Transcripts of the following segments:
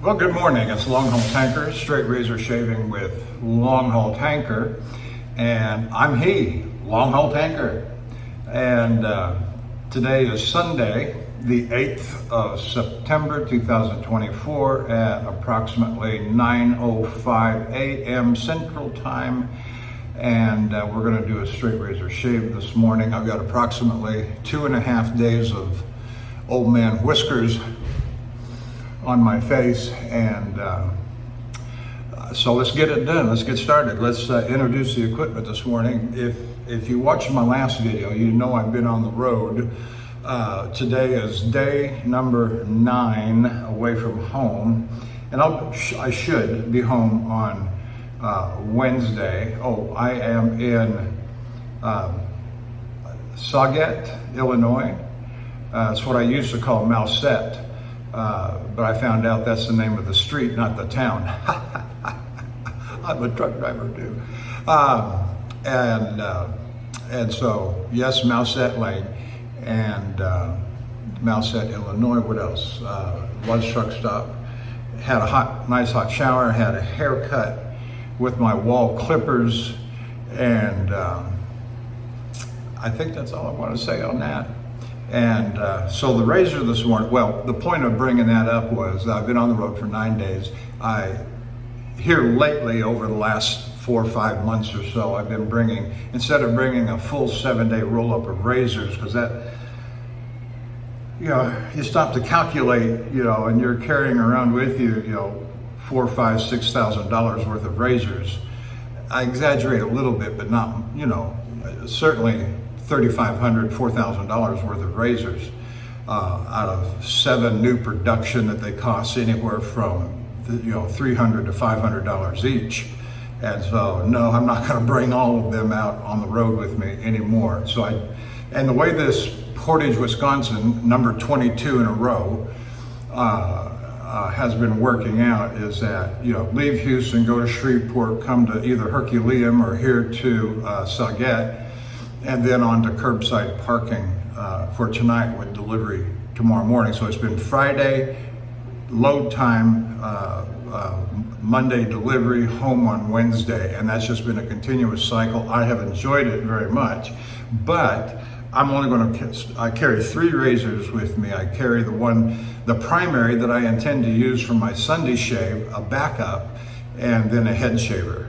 Well, good morning. It's Longhaultanker, straight razor shaving with Longhaultanker, and I'm he, Longhaultanker. And today is Sunday, the 8th of September, 2024 at approximately 9:05 a.m. Central Time. And we're going to do a straight razor shave this morning. I've got approximately 2.5 days of old man whiskers on my face, and so let's get it done. Let's get started. Let's introduce the equipment this morning. If you watched my last video, you know I've been on the road. Today is day number 9 away from home, and I should be home on Wednesday. Oh, I am in Sauget, Illinois. It's what I used to call Mouset. But I found out that's the name of the street, not the town. I'm a truck driver too. And so, yes, Mouset Lane and Mouset, Illinois. What else? Was truck stop. Had a nice hot shower. Had a haircut with my wall clippers, and I think that's all I want to say on that. And so the razor this morning, well, the point of bringing that up was I've been on the road for 9 days. Here lately, over the last 4 or 5 months or so, I've been bringing, instead of bringing a full 7-day roll-up of razors, because that, you stop to calculate, and you're carrying around with you, $4,000, $5,000, $6,000 worth of razors. I exaggerate a little bit, but not, certainly $3,500, $4,000 worth of razors out of 7 new production that they cost anywhere from $300 to $500 each. And so no, I'm not going to bring all of them out on the road with me anymore. And the way this Portage, Wisconsin, number 22 in a row, has been working out is that leave Houston, go to Shreveport, come to either Herculaneum or here to Sauget, and then on to curbside parking for tonight with delivery tomorrow morning. So it's been Friday, load time, Monday delivery, home on Wednesday, and that's just been a continuous cycle. I have enjoyed it very much, but I'm only going to, I carry 3 razors with me. I carry the primary that I intend to use for my Sunday shave, a backup, and then a head shaver.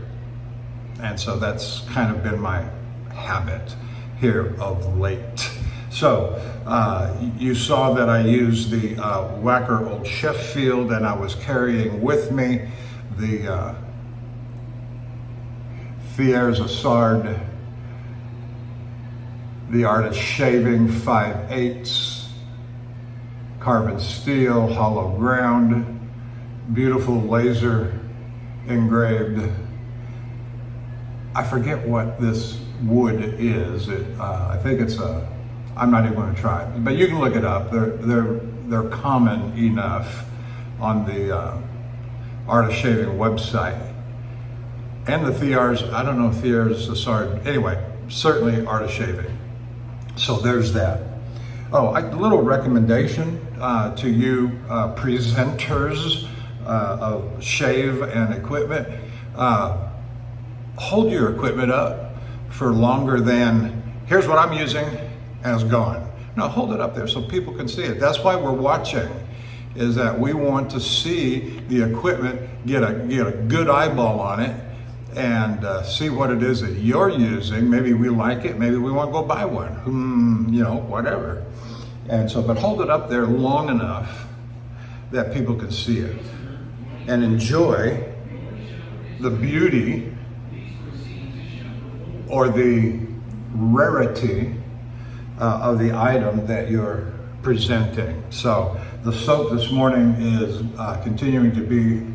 And so that's kind of been my habit here of late. So you saw that I used the Wacker Old Sheffield, and I was carrying with me the Thiers Assard, the Artist Shaving 5/8 carbon steel, hollow ground, beautiful laser engraved. I forget what this wood is. I think it's I'm not even going to try it, but you can look it up. They're common enough on the Artist Shaving website. And the Thiers, I don't know if Thiers Assard, anyway, certainly Artist Shaving. So there's that. Oh, a little recommendation to you presenters of shave and equipment. Hold your equipment up for longer than, here's what I'm using, and it's gone. No, hold it up there so people can see it. That's why we're watching, is that we want to see the equipment, get a good eyeball on it, and see what it is that you're using. Maybe we like it, maybe we want to go buy one, whatever. And so, but hold it up there long enough that people can see it and enjoy the beauty or the rarity of the item that you're presenting. So the soap this morning is continuing to be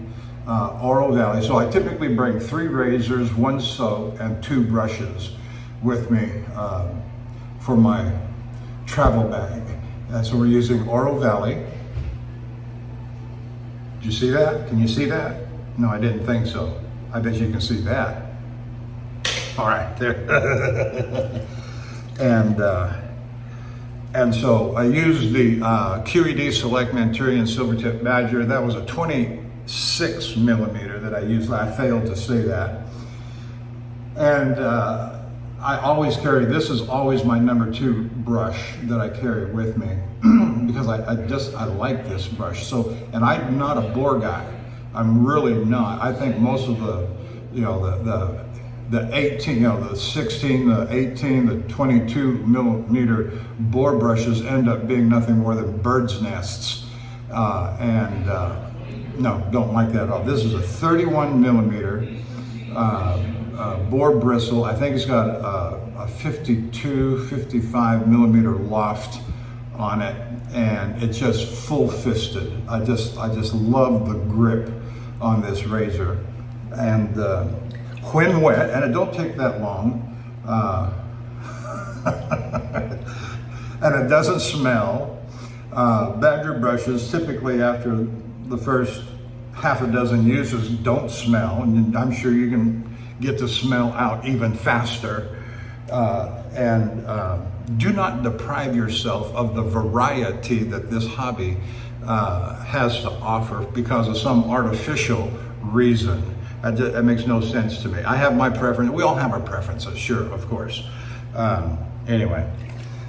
Oro Valley. So I typically bring 3 razors, 1 soap, and 2 brushes with me for my travel bag. And so we're using Oro Valley. Did you see that? Can you see that? No, I didn't think so. I bet you can see that. All right, there. And so I used the QED Select Manchurian Silvertip Badger. That was a 20 6mm that I use. I failed to say that. And I always carry, this is always my number 2 brush that I carry with me because I like this brush. So, and I'm not a bore guy. I'm really not. I think most of the 18, the 16, the 18, the 22mm bore brushes end up being nothing more than birds' nests. No, don't like that at all. This is a 31mm bore bristle. I think it's got a 52, 55mm loft on it, and it's just full-fisted. I just love the grip on this razor. And when wet, and it don't take that long, and it doesn't smell. Badger brushes, typically after the first half a dozen uses, don't smell, and I'm sure you can get the smell out even faster. Do not deprive yourself of the variety that this hobby has to offer because of some artificial reason. That makes no sense to me. I have my preference. We all have our preferences, sure, of course. Anyway,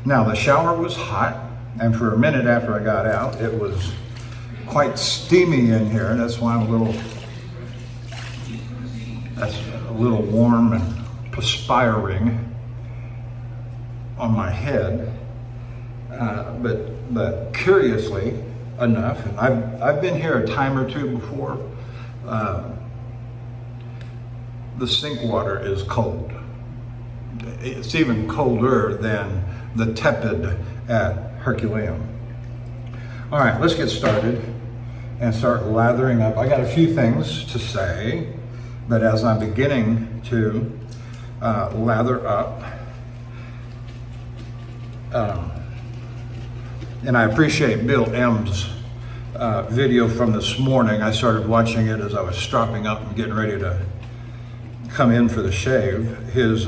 now the shower was hot, and for a minute after I got out, it was quite steamy in here. That's why I'm a little warm and perspiring on my head. But curiously enough, and I've been here a time or two before, the sink water is cold. It's even colder than the tepid at Herculaneum. All right, let's get started and start lathering up. I got a few things to say, but as I'm beginning to lather up, and I appreciate Bill M's video from this morning. I started watching it as I was stropping up and getting ready to come in for the shave. His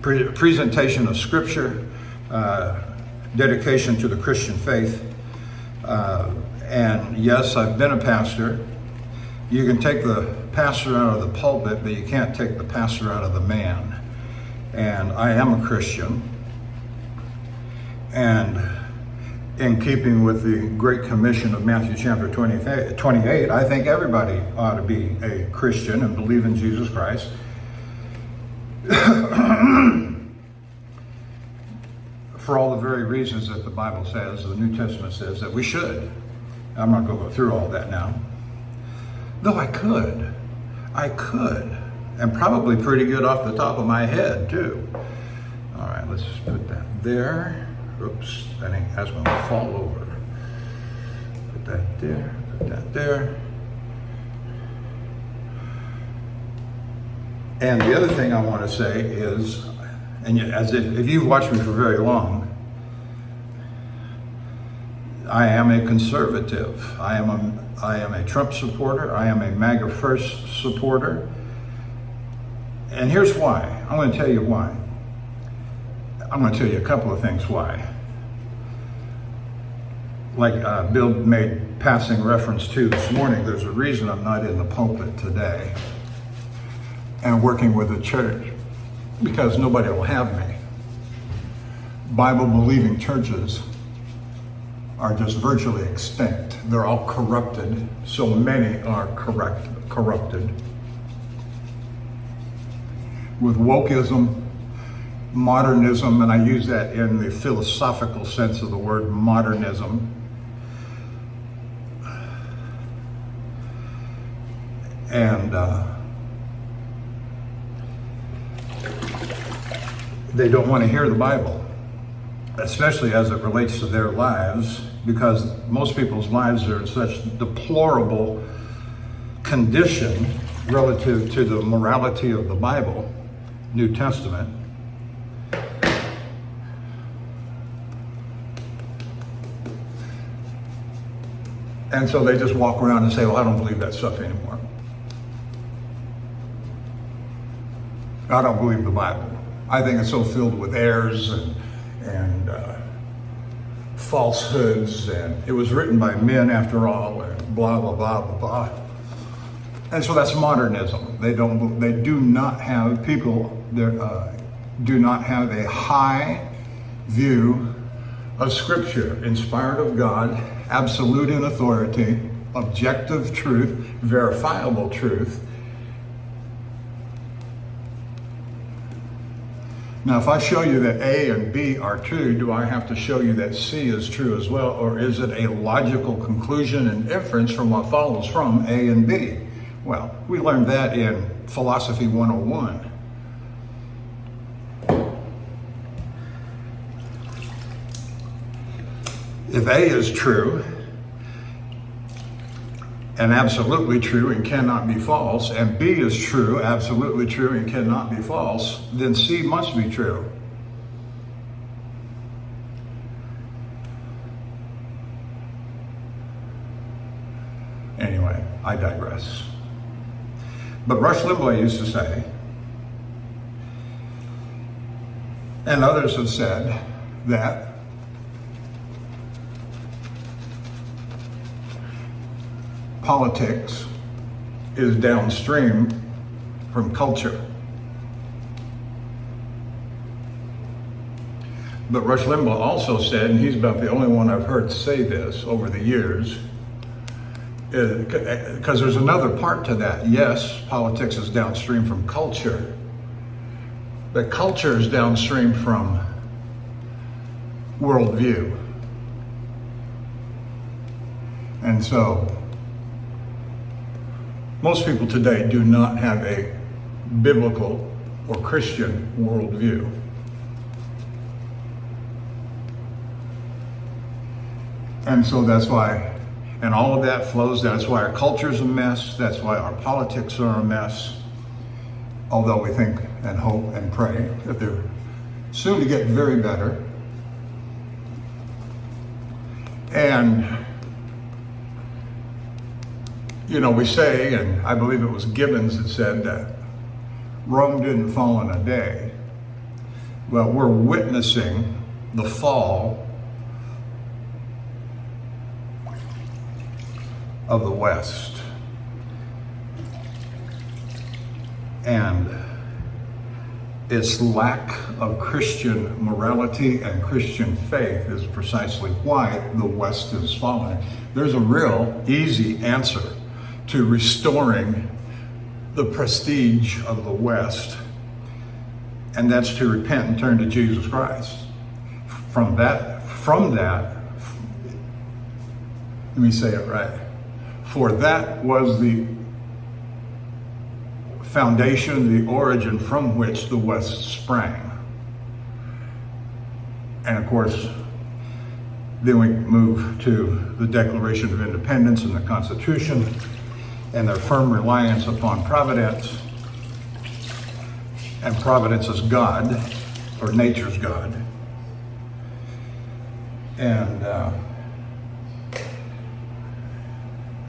presentation of scripture, dedication to the Christian faith, and yes, I've been a pastor. You can take the pastor out of the pulpit, but you can't take the pastor out of the man. And I am a Christian, and in keeping with the Great Commission of Matthew chapter 28, I think everybody ought to be a Christian and believe in Jesus Christ. For all the very reasons that the Bible says, the New Testament says that we should. I'm not going to go through all that now. Though I could, and probably pretty good off the top of my head too. All right, let's just put that there. Oops, that's going to fall over. Put that there, put that there. And the other thing I want to say is, and as if you've watched me for very long, I am a conservative. I am a Trump supporter. I am a MAGA First supporter. And here's why. I'm going to tell you why. I'm going to tell you a couple of things why. Like Bill made passing reference to this morning, there's a reason I'm not in the pulpit today and working with a church, because nobody will have me. Bible-believing churches are just virtually extinct. They're all corrupted. So many are corrupted. With wokeism, modernism, and I use that in the philosophical sense of the word modernism, and they don't want to hear the Bible, especially as it relates to their lives, because most people's lives are in such deplorable condition relative to the morality of the Bible, New Testament. And so they just walk around and say, well, I don't believe that stuff anymore. I don't believe the Bible. I think it's so filled with errors and falsehoods, and it was written by men after all, and blah, blah, blah, blah, blah. And so that's modernism. They do not have people, do not have a high view of Scripture, inspired of God, absolute in authority, objective truth, verifiable truth. Now, if I show you that A and B are true, do I have to show you that C is true as well? Or is it a logical conclusion and inference from what follows from A and B? Well, we learned that in Philosophy 101. If A is true, and absolutely true and cannot be false, and B is true, absolutely true and cannot be false, then C must be true. Anyway, I digress. But Rush Limbaugh used to say, and others have said, that politics is downstream from culture. But Rush Limbaugh also said, and he's about the only one I've heard say this over the years, because there's another part to that. Yes, politics is downstream from culture, but culture is downstream from worldview. And so, most people today do not have a biblical or Christian worldview. And so that's why, and all of that flows, that's why our culture's a mess, that's why our politics are a mess, although we think and hope and pray that they're soon to get very better. And you know, we say, and I believe it was Gibbons that said that Rome didn't fall in a day. Well, we're witnessing the fall of the West. And its lack of Christian morality and Christian faith is precisely why the West is falling. There's a real easy answer to restoring the prestige of the West, and that's to repent and turn to Jesus Christ. From that, let me say it right. For that was the foundation, the origin from which the West sprang. And of course, then we move to the Declaration of Independence and the Constitution, and their firm reliance upon providence. And providence is God, or nature's God. And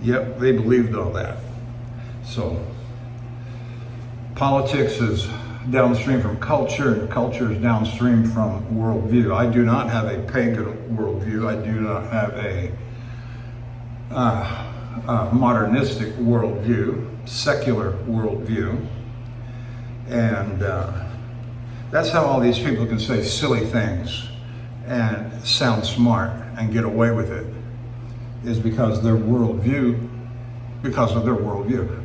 yep, they believed all that. So politics is downstream from culture, and culture is downstream from worldview. I do not have a pagan worldview. I do not have a modernistic worldview, secular worldview. And that's how all these people can say silly things and sound smart and get away with it, is because of their worldview.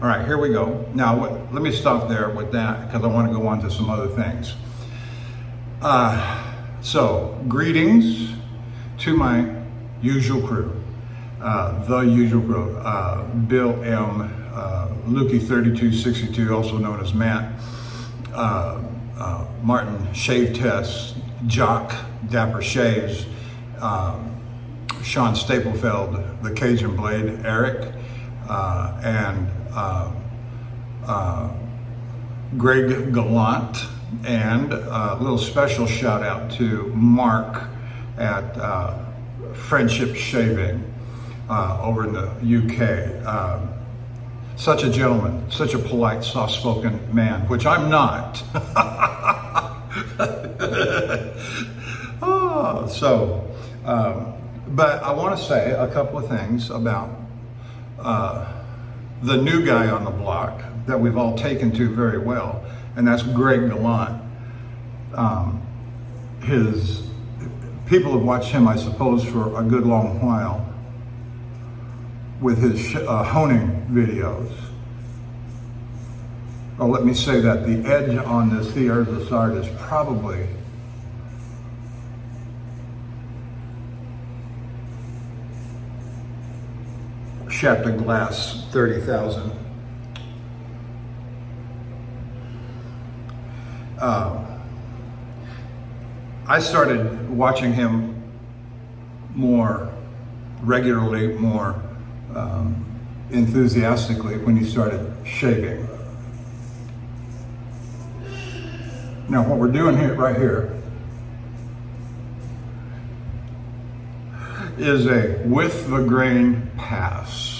All right, here we go. Now, let me stop there with that, because I want to go on to some other things. So, greetings to my usual crew. The usual crew, Bill M., Lukey 3262, also known as Matt, Martin Shave Test, Jock, Dapper Shaves, Sean Staplefeld, the Cajun Blade, Eric, and Greglant, and a little special shout out to Mark at Friendship Shaving over in the UK. Such a gentleman, such a polite, soft-spoken man, which I'm not. But I want to say a couple of things about the new guy on the block that we've all taken to very well, and that's Greglant. People have watched him, I suppose, for a good long while with his honing videos. Oh, let me say that the edge on this Thearzasart is probably shaft of glass 30,000. I started watching him more regularly, more enthusiastically when he started shaving. Now, what we're doing here, right here, is a with the grain pass.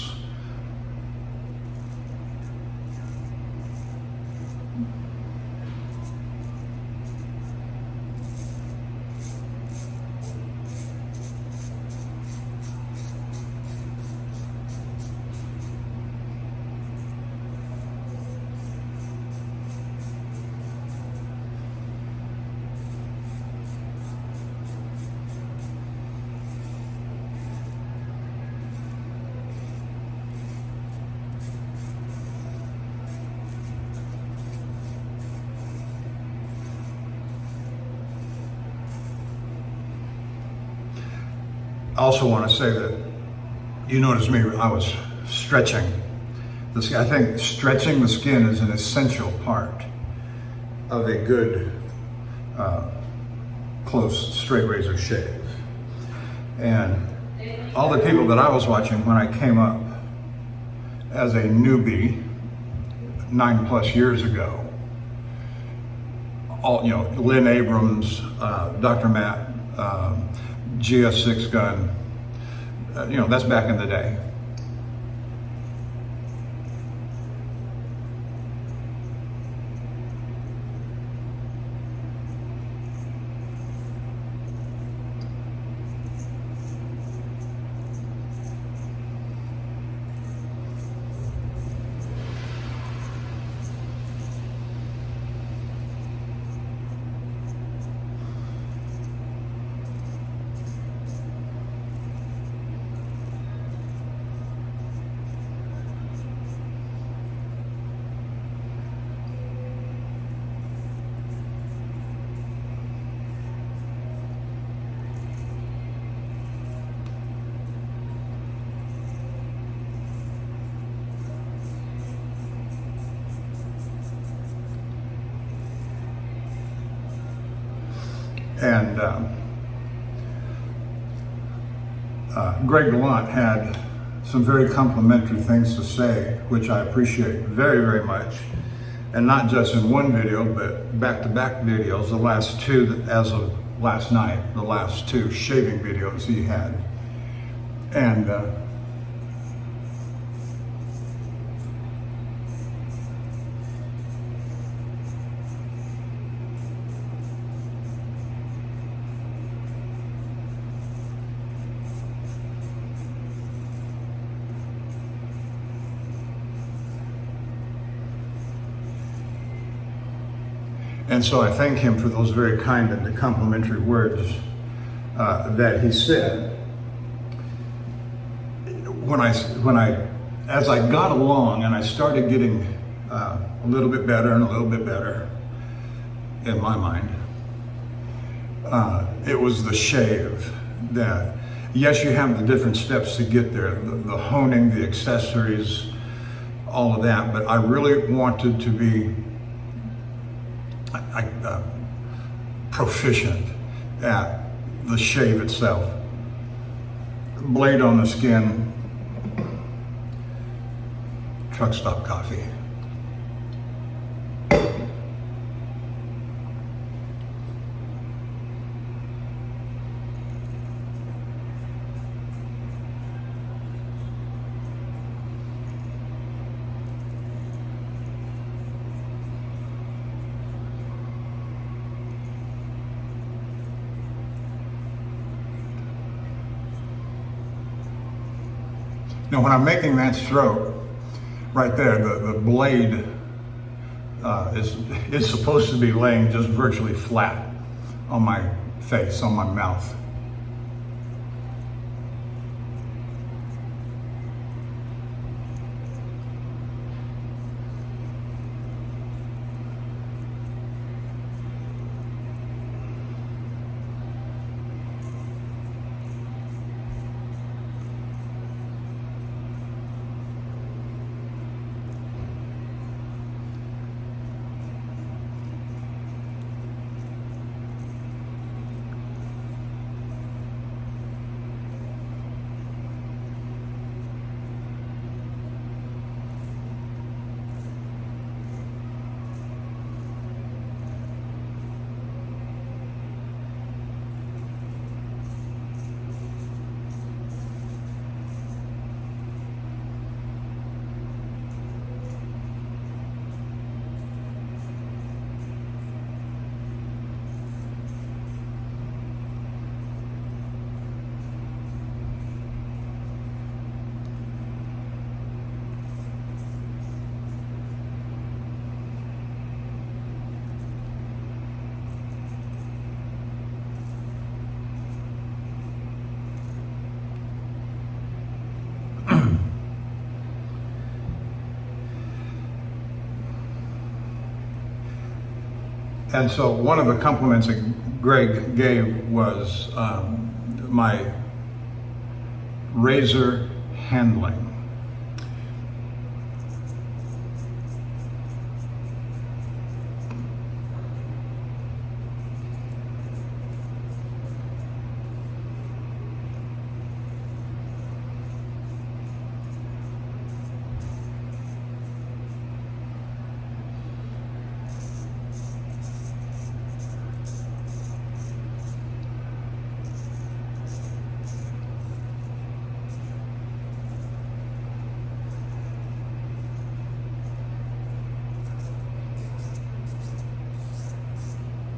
I also want to say that you noticed me, I was stretching. I think stretching the skin is an essential part of a good, close straight razor shave. And all the people that I was watching when I came up as a newbie 9+ years ago, all, Lynn Abrams, Dr. Matt, GS6 gun, that's back in the day. And Greglant had some very complimentary things to say, which I appreciate very, very much. And not just in one video, but back-to-back videos, the last two, as of last night, the last two shaving videos he had. And so I thank him for those very kind and complimentary words that he said. As I got along and I started getting a little bit better and a little bit better in my mind, it was the shave that, yes, you have the different steps to get there, the honing, the accessories, all of that, but I really wanted to be proficient at the shave itself. Blade on the skin, truck stop coffee. Now, when I'm making that stroke, right there, the blade is supposed to be laying just virtually flat on my face, on my mouth. And so one of the compliments that Greg gave was my razor handling.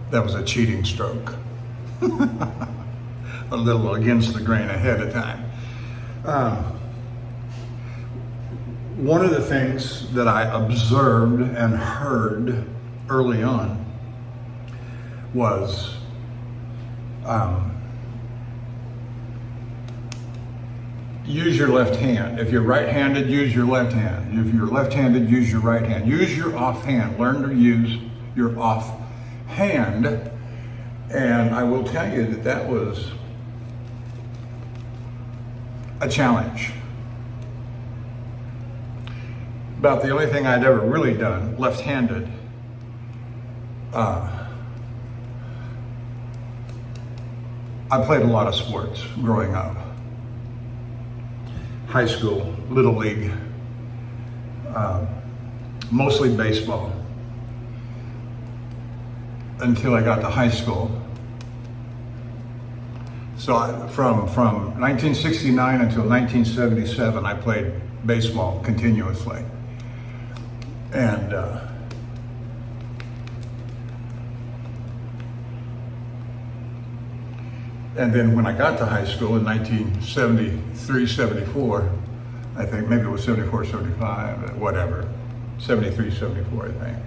That was a cheating stroke. A little against the grain ahead of time. One of the things that I observed and heard early on was use your left hand. If you're right-handed, use your left hand. If you're left-handed, use your right hand. Use your off hand. Learn to use your off hand. And I will tell you that that was a challenge. About the only thing I'd ever really done left-handed. I played a lot of sports growing up. High school, little league, mostly baseball. Until I got to high school. So from 1969 until 1977, I played baseball continuously. And then when I got to high school in 1973, 74, I think, maybe it was 74, 75, whatever, 73, 74, I think.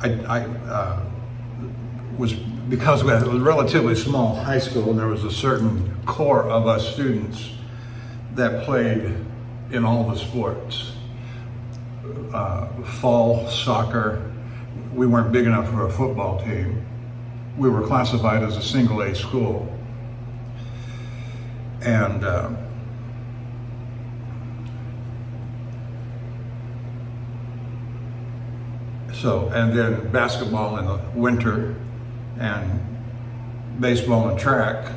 I was, because we had a relatively small high school, and there was a certain core of us students that played in all the sports. Fall soccer, we weren't big enough for a football team. We were classified as a single A school. And and then basketball in the winter, and baseball and track.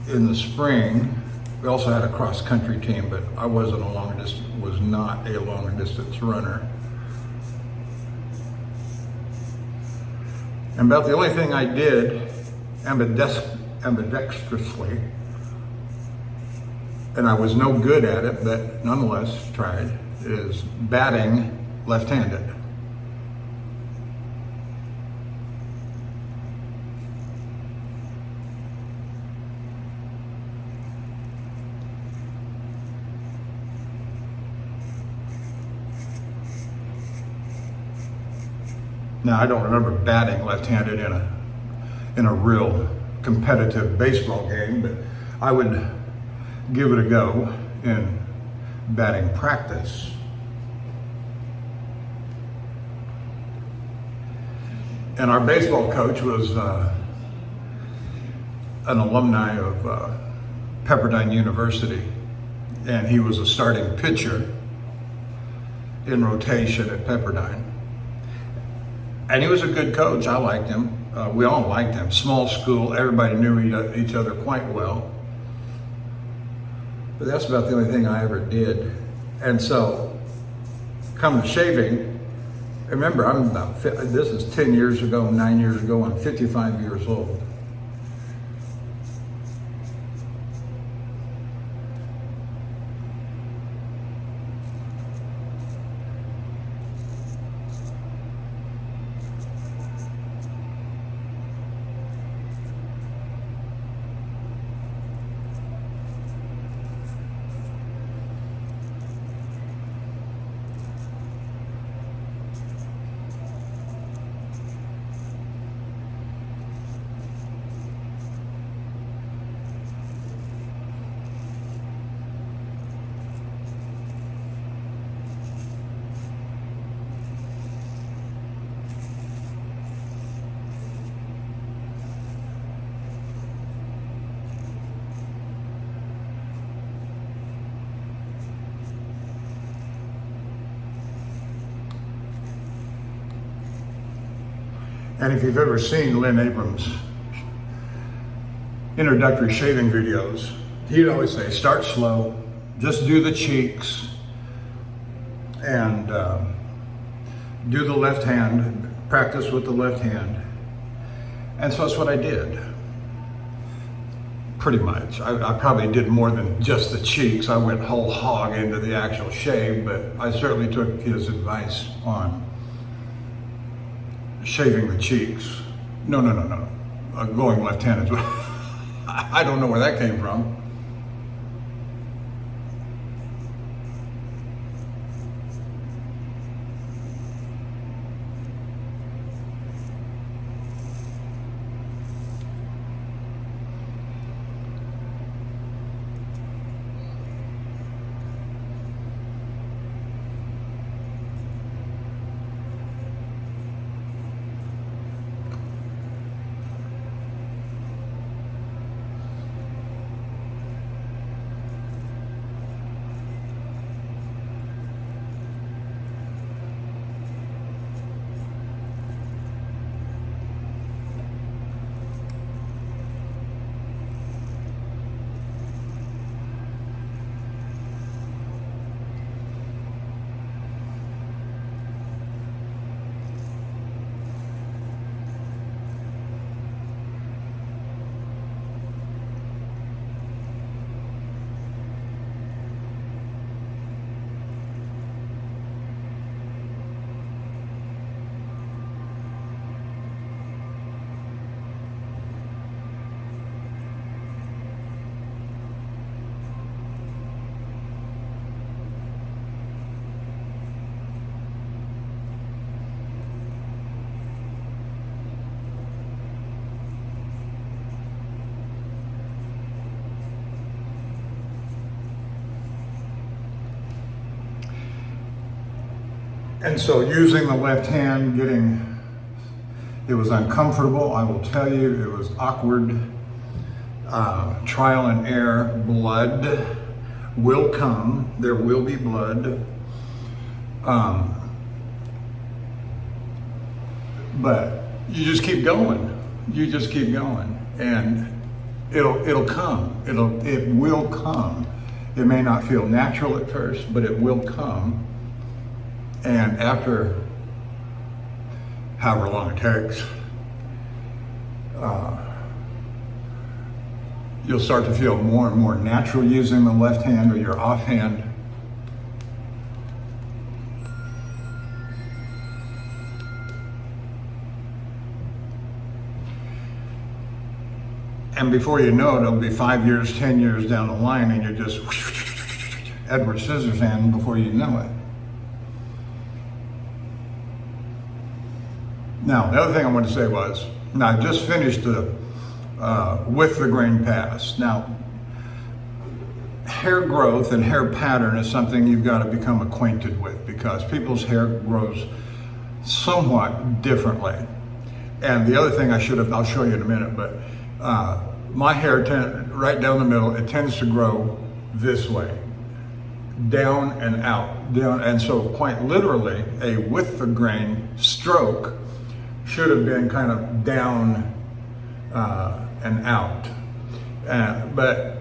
In the spring, we also had a cross country team, but I was not a long distance runner. And about the only thing I did ambidextrously, and I was no good at it, but nonetheless tried, is batting left-handed. Now, I don't remember batting left-handed in a real competitive baseball game, but I would give it a go in batting practice. And our baseball coach was an alumni of Pepperdine University, and he was a starting pitcher in rotation at Pepperdine. And he was a good coach. I liked him. We all liked him. Small school, everybody knew each other quite well. But that's about the only thing I ever did. And so, come to shaving, remember, this is 10 years ago, 9 years ago, I'm 55 years old. And if you've ever seen Lynn Abrams' introductory shaving videos, he'd always say, start slow, just do the cheeks, and do the left hand, practice with the left hand. And so that's what I did, pretty much. I probably did more than just the cheeks. I went whole hog into the actual shave, but I certainly took his advice on shaving the cheeks. No. Going left-handed. I don't know where that came from. And so using the left hand, it was uncomfortable, I will tell you, it was awkward, trial and error, blood will come, there will be blood, but you just keep going, and it'll come, it will come. It may not feel natural at first, but it will come. And after however long it takes, you'll start to feel more and more natural using the left hand or your offhand. And before you know it, it'll be 5 years, 10 years down the line, and you're just Edward Scissorhands before you know it. Now, the other thing I wanted to say was, now I just finished the with the grain pass. Now, hair growth and hair pattern is something you've got to become acquainted with, because people's hair grows somewhat differently. And the other thing I'll show you in a minute, but my hair, right down the middle, it tends to grow this way, down and out, down. And so quite literally, a with the grain stroke should have been kind of down and out. But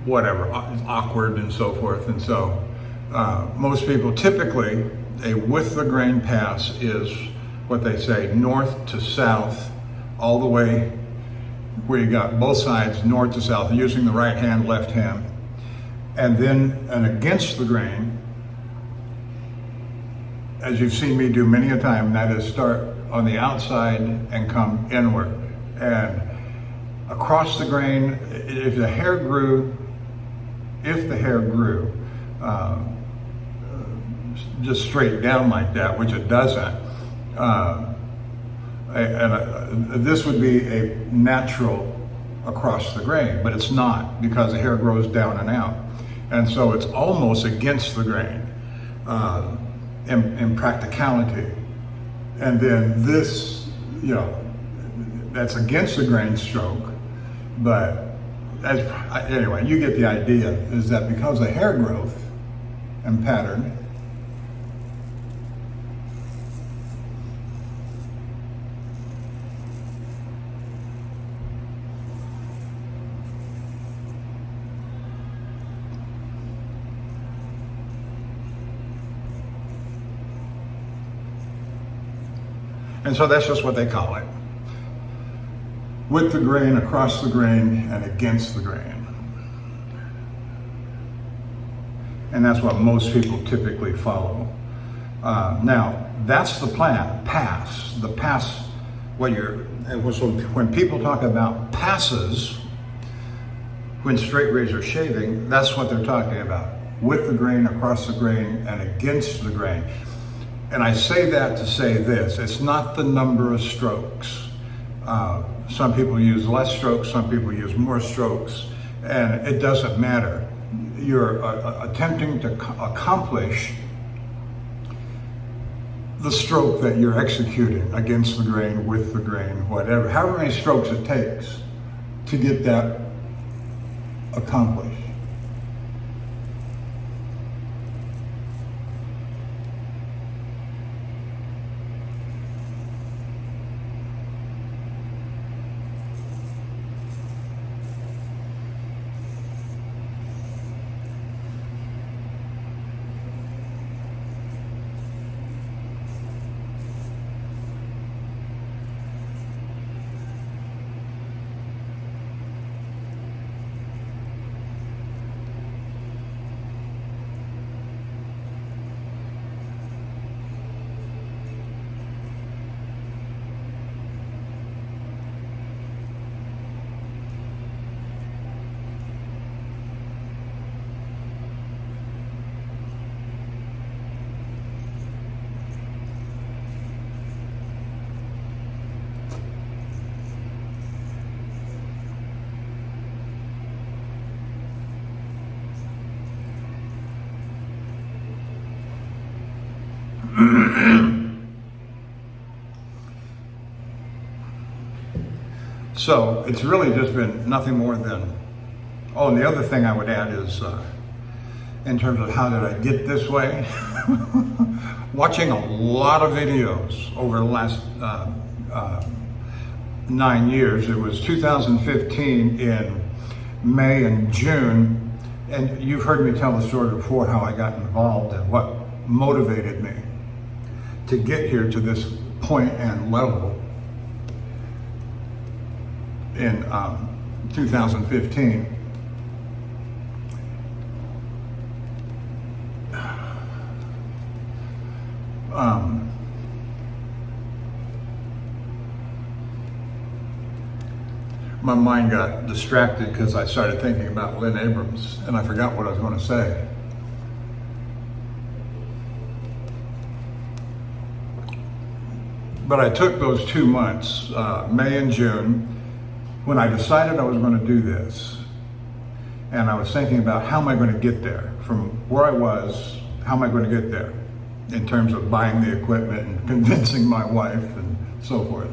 whatever, it's awkward and so forth. And so most people, typically, a with the grain pass is what they say, north to south, all the way where you got both sides, north to south, using the right hand, left hand. And then an against the grain, as you've seen me do many a time, that is start on the outside and come inward. And across the grain, if the hair grew, just straight down like that, which it doesn't, this would be a natural across the grain, but it's not, because the hair grows down and out. And so it's almost against the grain in practicality. And then this, that's against the grain stroke, but anyway, you get the idea, is that because of hair growth and pattern, and so that's just what they call it. With the grain, across the grain, and against the grain. And that's what most people typically follow. Now, that's the plan, pass. The pass, when people talk about passes, when straight razor shaving, that's what they're talking about. With the grain, across the grain, and against the grain. And I say that to say this, it's not the number of strokes. Some people use less strokes, some people use more strokes, and it doesn't matter. You're attempting to accomplish the stroke that you're executing, against the grain, with the grain, whatever, however many strokes it takes to get that accomplished. So it's really just been nothing more than, oh, and the other thing I would add is, in terms of how did I get this way, watching a lot of videos over the last 9 years. It was 2015 in May and June, and you've heard me tell the story before, how I got involved and what motivated me to get here to this point and level in 2015. My mind got distracted because I started thinking about Lynn Abrams and I forgot what I was going to say. But I took those 2 months, May and June, when I decided I was going to do this. And I was thinking about how am I going to get there? From where I was, how am I going to get there? In terms of buying the equipment and convincing my wife and so forth.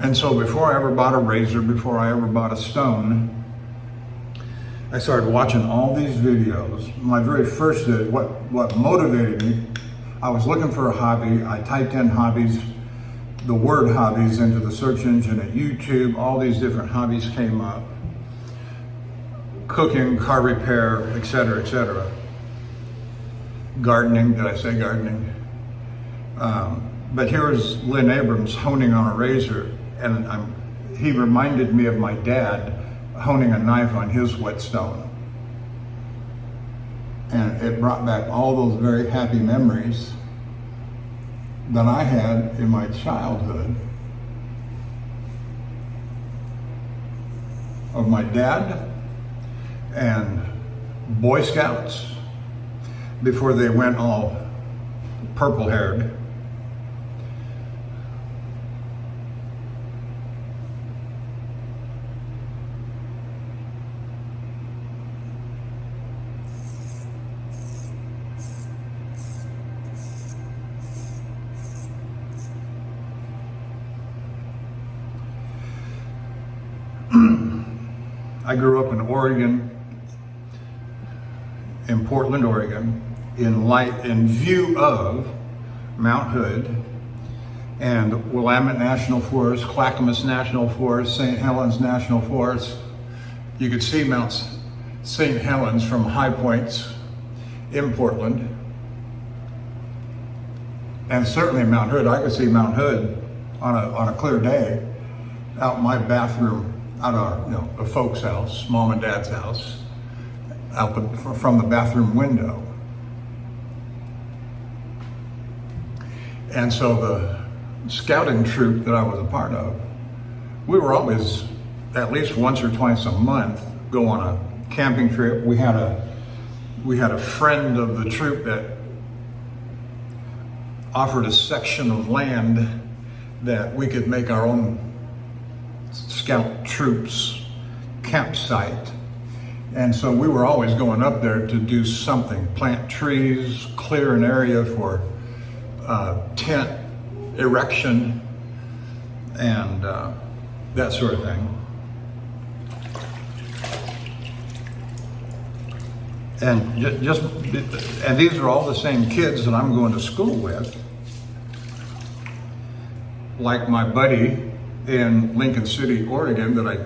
And so before I ever bought a razor, before I ever bought a stone, I started watching all these videos. My very first, what motivated me, I was looking for a hobby. I typed in hobbies, the word hobbies into the search engine at YouTube. All these different hobbies came up. Cooking, car repair, etc., etc. Gardening, did I say gardening? But here was Lynn Abrams honing on a razor, and he reminded me of my dad honing a knife on his whetstone. And it brought back all those very happy memories that I had in my childhood of my dad and Boy Scouts before they went all purple-haired. I grew up in Oregon, in Portland, Oregon, in view of Mount Hood and Willamette National Forest, Clackamas National Forest, St. Helens National Forest. You could see Mount St. Helens from high points in Portland. And certainly Mount Hood. I could see Mount Hood on a clear day out my bathroom, out of a folks' house, mom and dad's house, from the bathroom window. And so the scouting troop that I was a part of, we were always, at least once or twice a month, go on a camping trip. We had a friend of the troop that offered a section of land that we could make our own scout troops campsite. And so we were always going up there to do something, plant trees, clear an area for tent erection, and that sort of thing. And these are all the same kids that I'm going to school with. Like my buddy in Lincoln City, Oregon, that I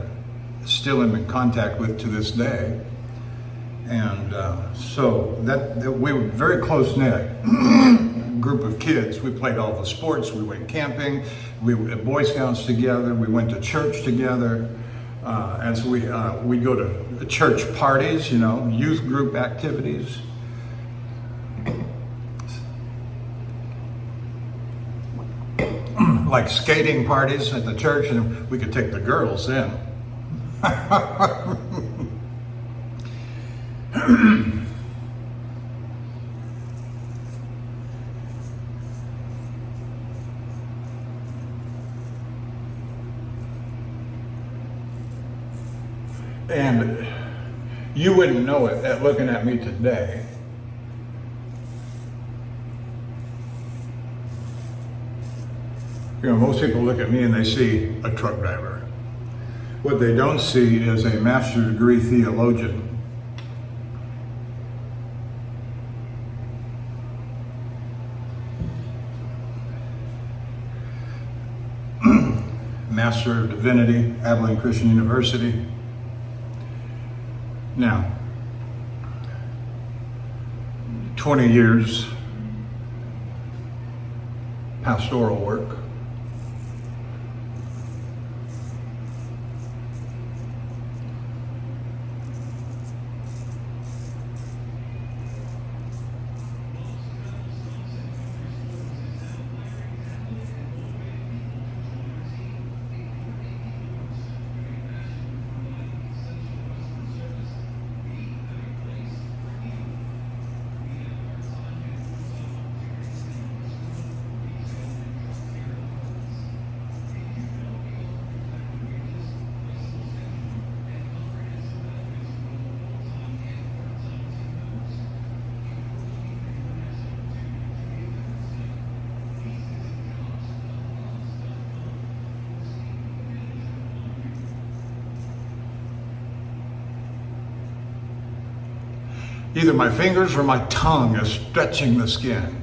still am in contact with to this day. And so that we were very close-knit group of kids. We played all the sports, we went camping, we were at Boy Scouts together, we went to church together. And so we'd go to church parties, youth group activities. Like skating parties at the church, and we could take the girls in. And you wouldn't know it at looking at me today. Most people look at me and they see a truck driver. What they don't see is a master's degree theologian. Master of Divinity, Abilene Christian University. Now, 20 years pastoral work. Either my fingers or my tongue is stretching the skin.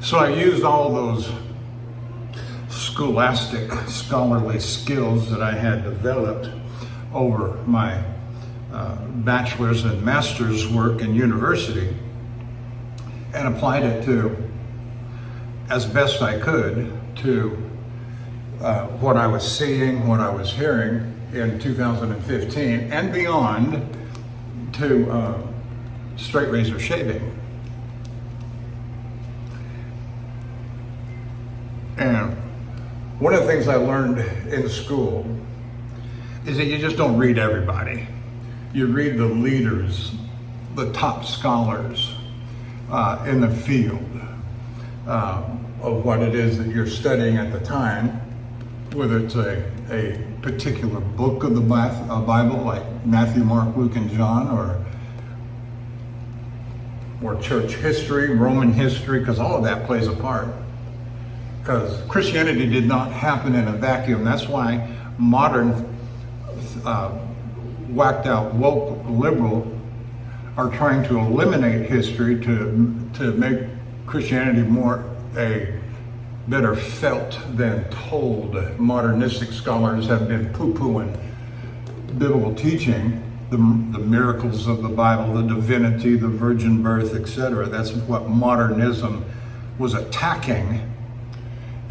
So I used all those scholastic, scholarly skills that I had developed over my bachelor's and master's work in university and applied it to, as best I could, to what I was seeing, what I was hearing in 2015 and beyond, to straight razor shaving. And one of the things I learned in school is that you just don't read everybody. You read the leaders, the top scholars in the field of what it is that you're studying at the time, whether it's a particular book of the Bible, like Matthew, Mark, Luke, and John, or church history, Roman history, because all of that plays a part. Because Christianity did not happen in a vacuum. That's why modern, whacked out, woke, liberal are trying to eliminate history to make Christianity more a better felt than told. Modernistic scholars have been poo-pooing biblical teaching, the miracles of the Bible, the divinity, the virgin birth, etc. That's what modernism was attacking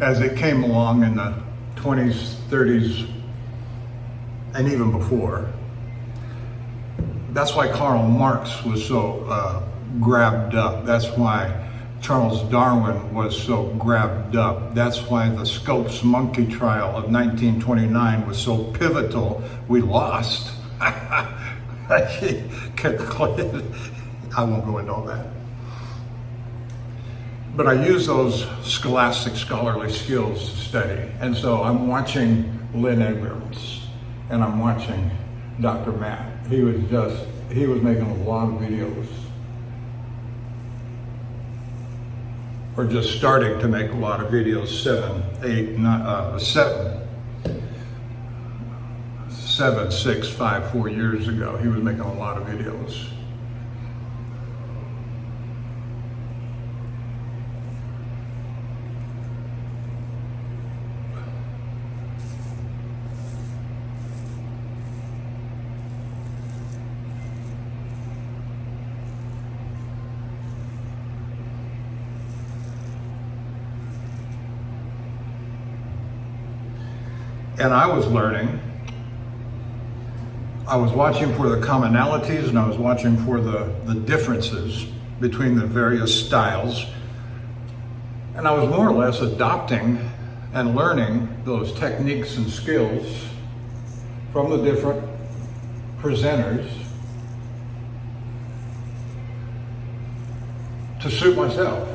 as it came along in the 20s, 30s, and even before. That's why Karl Marx was so grabbed up. That's why Charles Darwin was so grabbed up. That's why the Scopes monkey trial of 1929 was so pivotal. We lost. I won't go into all that. But I use those scholastic, scholarly skills to study. And so I'm watching Lynn Abrams, and I'm watching Dr. Matt. He was making a lot of videos, or just starting to make a lot of videos, 6, 5, 4 years ago. He was making a lot of videos. And I was learning. I was watching for the commonalities, and I was watching for the differences between the various styles. And I was more or less adopting and learning those techniques and skills from the different presenters to suit myself.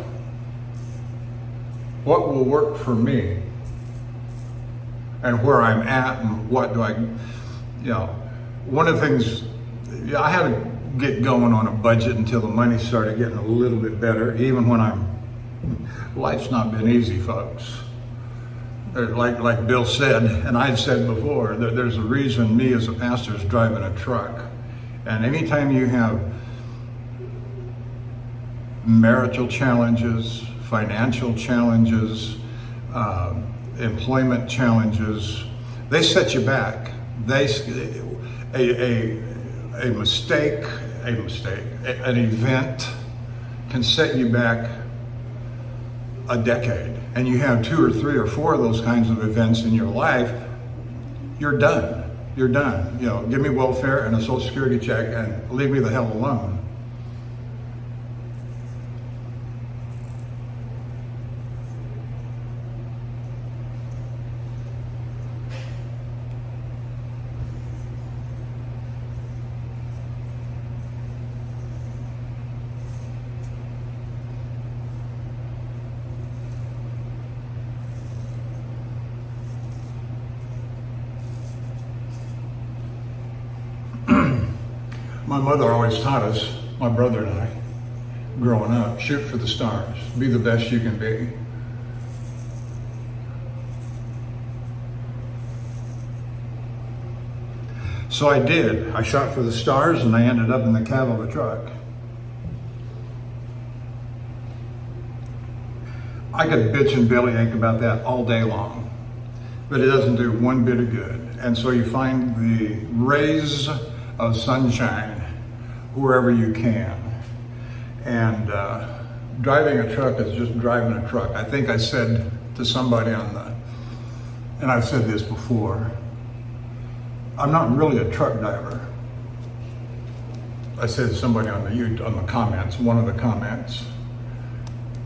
What will work for me? And where I'm at, and what do I, one of the things, I had a get going on a budget until the money started getting a little bit better, even when life's not been easy, folks. Like Bill said, and I've said before, there's a reason me as a pastor is driving a truck. And anytime you have marital challenges, financial challenges, employment challenges, they set you back. A mistake, an event can set you back a decade. And you have 2 or 3 or 4 of those kinds of events in your life, you're done. You're done. You know, give me welfare and a Social Security check and leave me the hell alone. My mother always taught us, my brother and I, growing up, shoot for the stars, be the best you can be. So I did. I shot for the stars and I ended up in the cab of a truck. I could bitch and bellyache about that all day long, but it doesn't do one bit of good. And so you find the rays of sunshine wherever you can. And driving a truck is just driving a truck. I think I said to somebody and I've said this before, I'm not really a truck driver. I said to somebody on the comments, one of the comments,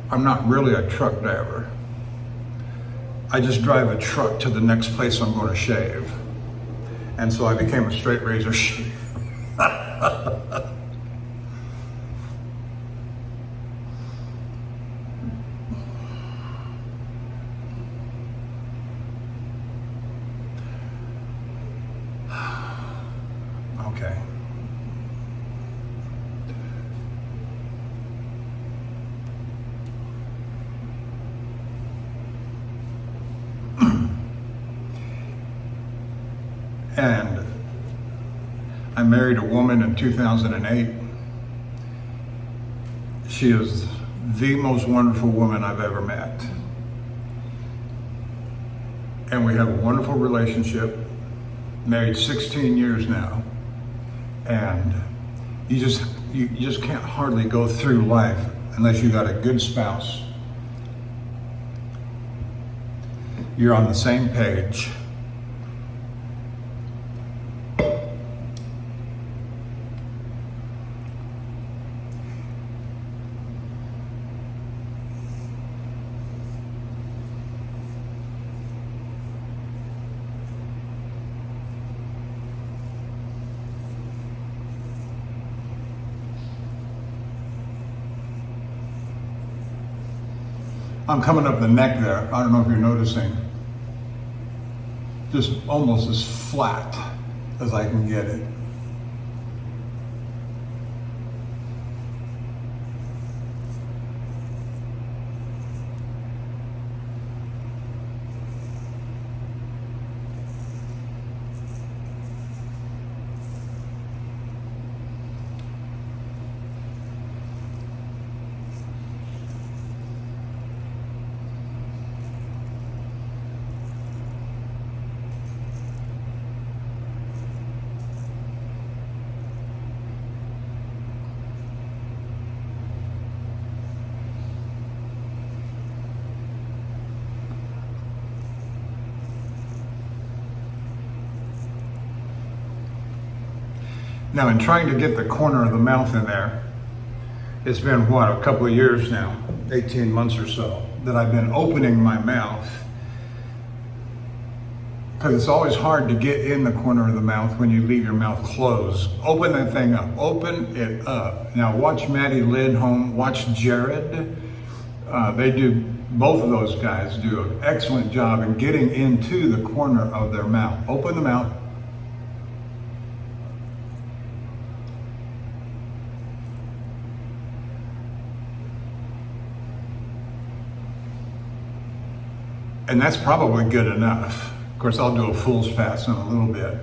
I'm not really a truck driver. I just drive a truck to the next place I'm going to shave. And so I became a straight razor shave. Okay. And I married a woman in 2008. She is the most wonderful woman I've ever met. And we have a wonderful relationship, married 16 years now. And you just can't hardly go through life unless you got a good spouse. You're on the same page. I'm coming up the neck there. I don't know if you're noticing. Just almost as flat as I can get it. Now, in trying to get the corner of the mouth in there, it's been, what, a couple of years now, 18 months or so, that I've been opening my mouth. Because it's always hard to get in the corner of the mouth when you leave your mouth closed. Open that thing up. Open it up. Now, watch Maddie Lindholm, watch Jared. Both of those guys do an excellent job in getting into the corner of their mouth. Open the mouth. And that's probably good enough. Of course, I'll do a fool's pass in a little bit.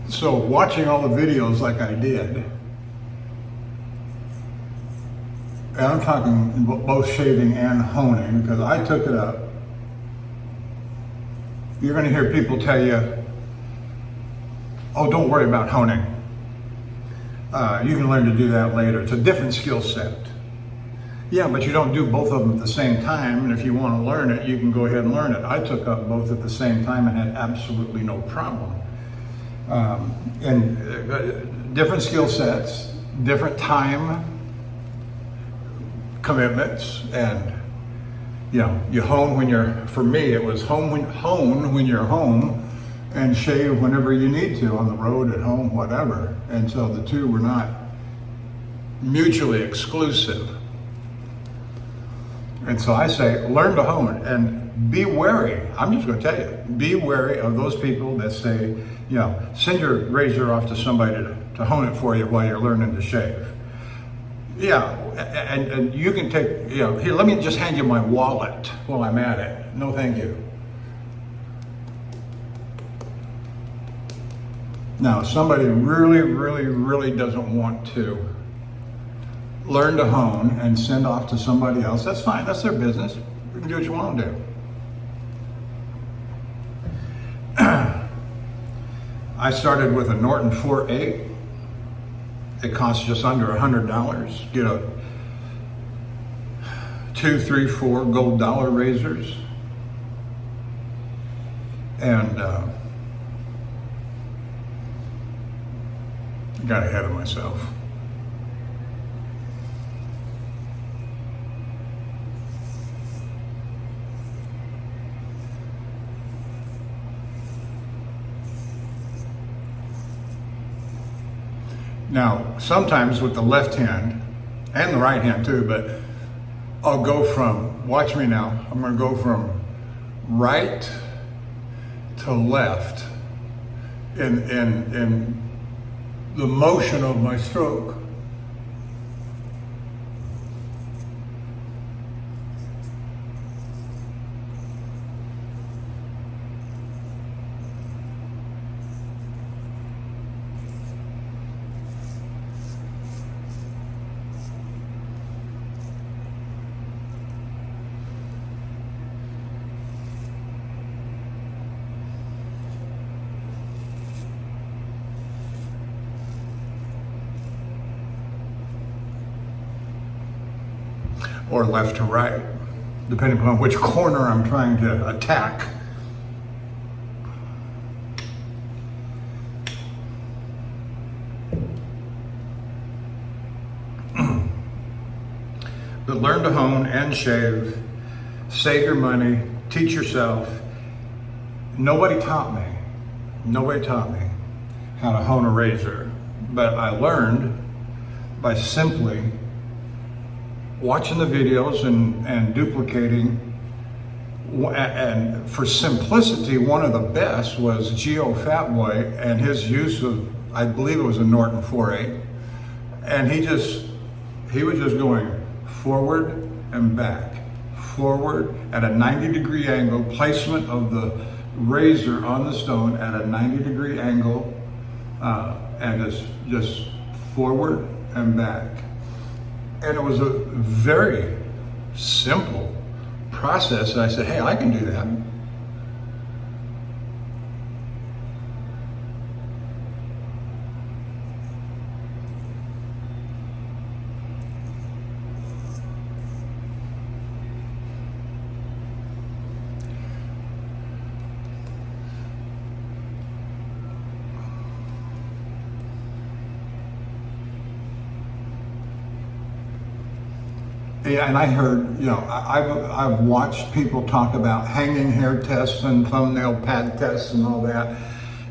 So watching all the videos like I did, and I'm talking both shaving and honing, because I took it up. You're going to hear people tell you, oh, don't worry about honing. You can learn to do that later. It's a different skill set. Yeah, but you don't do both of them at the same time, and if you want to learn it, you can go ahead and learn it. I took up both at the same time and had absolutely no problem. And different skill sets, different time commitments, and you hone when you're. For me, it was hone when you're home, and shave whenever you need to on the road, at home, whatever. And so the two were not mutually exclusive. And so I say, learn to hone and be wary. I'm just going to tell you, be wary of those people that say, send your razor off to somebody to hone it for you while you're learning to shave. Yeah, and you can take, here, let me just hand you my wallet while I'm at it. No, thank you. Now, if somebody really, really, really doesn't want to learn to hone and send off to somebody else, that's fine, that's their business. You can do what you want to do. I started with a Norton 4.8. It costs just under $100. Get a 2, 3, 4 gold dollar razors. And got ahead of myself. Now, sometimes with the left hand, and the right hand too, but I'll go from, watch me now, I'm going to go from right to left in the motion of my stroke. Or left to right, depending upon which corner I'm trying to attack. But learn to hone and shave, save your money, teach yourself. Nobody taught me how to hone a razor, but I learned by simply watching the videos and duplicating. And for simplicity, one of the best was Geo Fatboy and his use of, I believe it was a Norton 4.8, and he was just going forward and back, forward at a 90-degree angle, placement of the razor on the stone at a 90-degree angle, and just forward and back. And it was a very simple process. And I said, hey, I can do that. Yeah, and I heard, I've watched people talk about hanging hair tests and thumbnail pad tests and all that.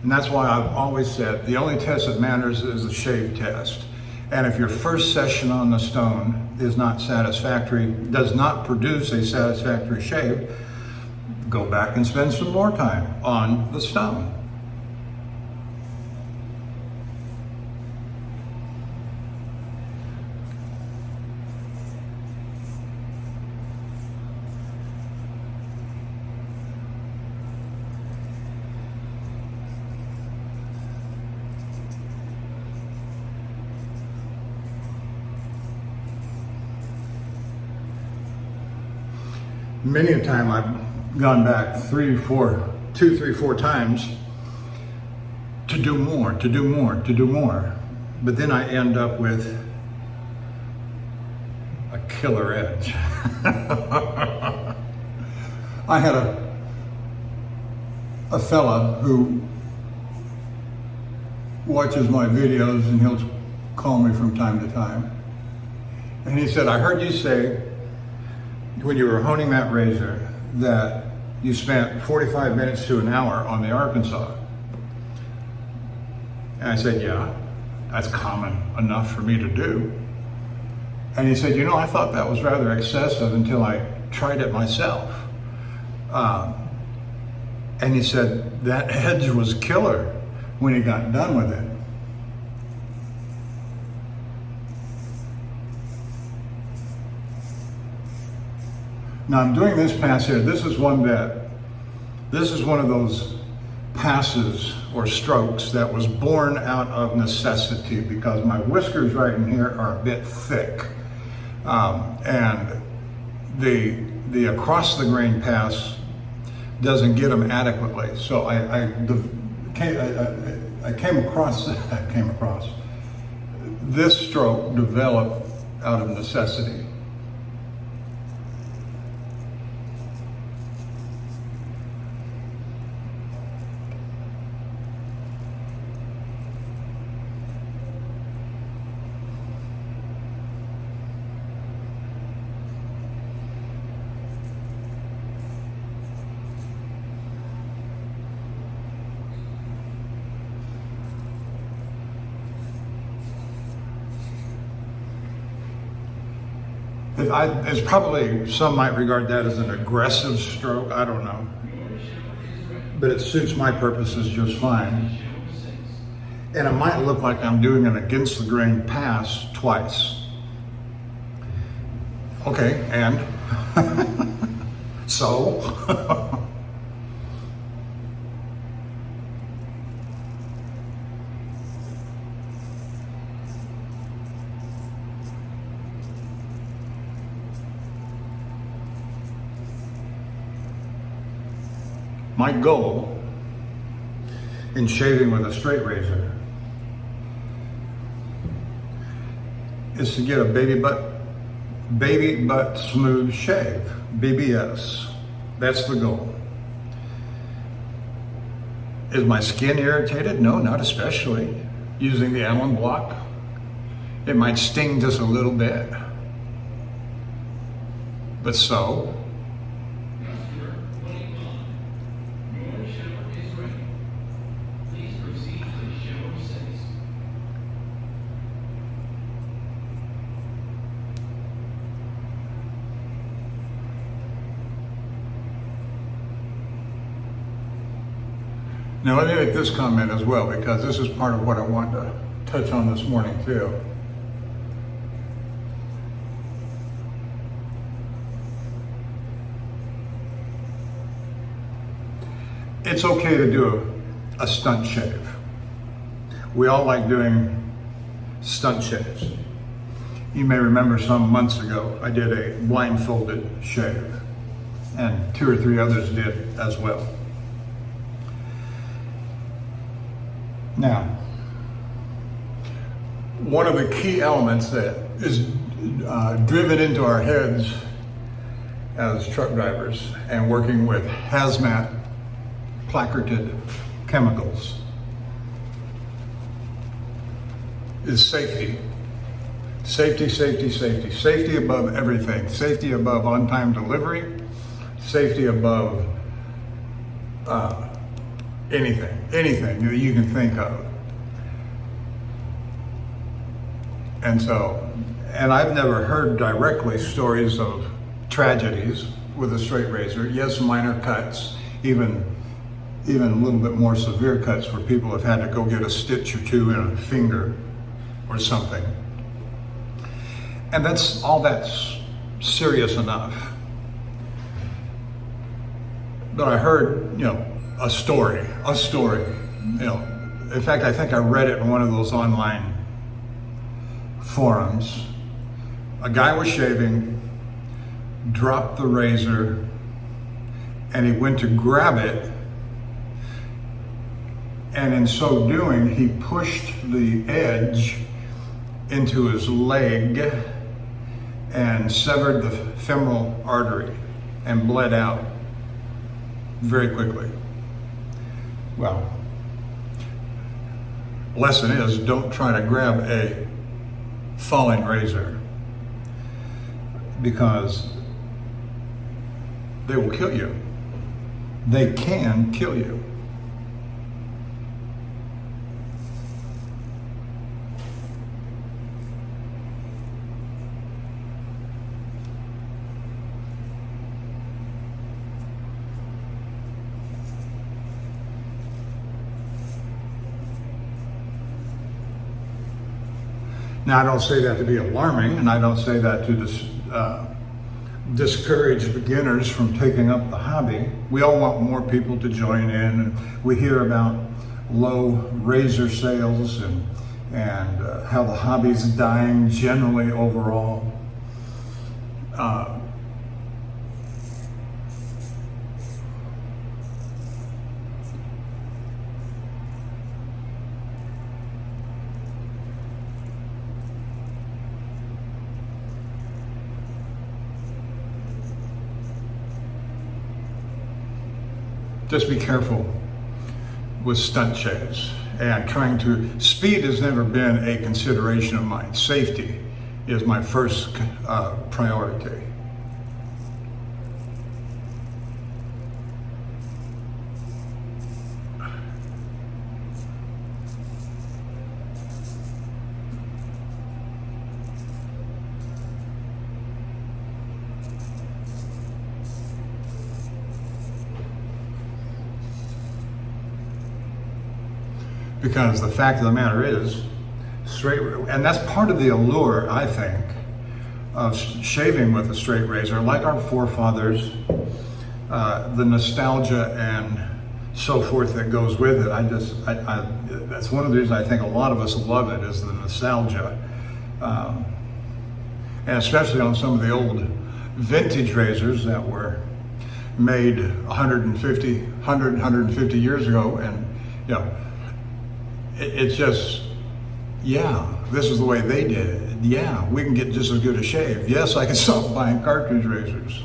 And that's why I've always said the only test that matters is the shave test. And if your first session on the stone is not satisfactory, does not produce a satisfactory shave, go back and spend some more time on the stone. Many a time I've gone back 3, 4 times to do more, to do more, to do more. But then I end up with a killer edge. I had a fella who watches my videos, and he'll call me from time to time. And he said, I heard you say when you were honing that razor that you spent 45 minutes to an hour on the Arkansas. And I said, yeah, that's common enough for me to do. And he said, you know, I thought that was rather excessive until I tried it myself. And he said that edge was killer when he got done with it. Now I'm doing this pass here. This is one of those passes or strokes that was born out of necessity because my whiskers right in here are a bit thick. And the across the grain pass doesn't get them adequately. So I came across this stroke developed out of necessity. It's probably, some might regard that as an aggressive stroke, I don't know. But it suits my purposes just fine. And it might look like I'm doing an against the grain pass twice. Okay, and? So? My goal in shaving with a straight razor is to get a baby butt smooth shave, BBS. That's the goal. Is my skin irritated? No, not especially. Using the Allen block, it might sting just a little bit. But so, now let me make this comment as well, because this is part of what I wanted to touch on this morning too. It's okay to do a stunt shave. We all like doing stunt shaves. You may remember some months ago, I did a blindfolded shave, and 2 or 3 others did as well. Now, one of the key elements that is driven into our heads as truck drivers and working with hazmat placarded chemicals is safety. Safety, safety, safety. Safety above everything. Safety above on-time delivery. Safety above anything that you can think of. And I've never heard directly stories of tragedies with a straight razor. Yes, minor cuts, even a little bit more severe cuts where people have had to go get a stitch or two in a finger or something. And that's serious enough. But I heard, a story. In fact, I think I read it in one of those online forums. A guy was shaving, dropped the razor, and he went to grab it, and in so doing, he pushed the edge into his leg and severed the femoral artery and bled out very quickly. Well, lesson is, don't try to grab a falling razor, because they will kill you. They can kill you. Now, I don't say that to be alarming, and I don't say that to discourage beginners from taking up the hobby. We all want more people to join in, and we hear about low razor sales and how the hobby's dying generally overall. Just be careful with stunt shaves and speed has never been a consideration of mine. Safety is my first priority. Because the fact of the matter is, and that's part of the allure, I think, of shaving with a straight razor, like our forefathers, the nostalgia and so forth that goes with it. That's one of the reasons I think a lot of us love it, is the nostalgia. And especially on some of the old vintage razors that were made 150 years ago, and it's just, this is the way they did it. Yeah, we can get just as good a shave. Yes, I can stop buying cartridge razors.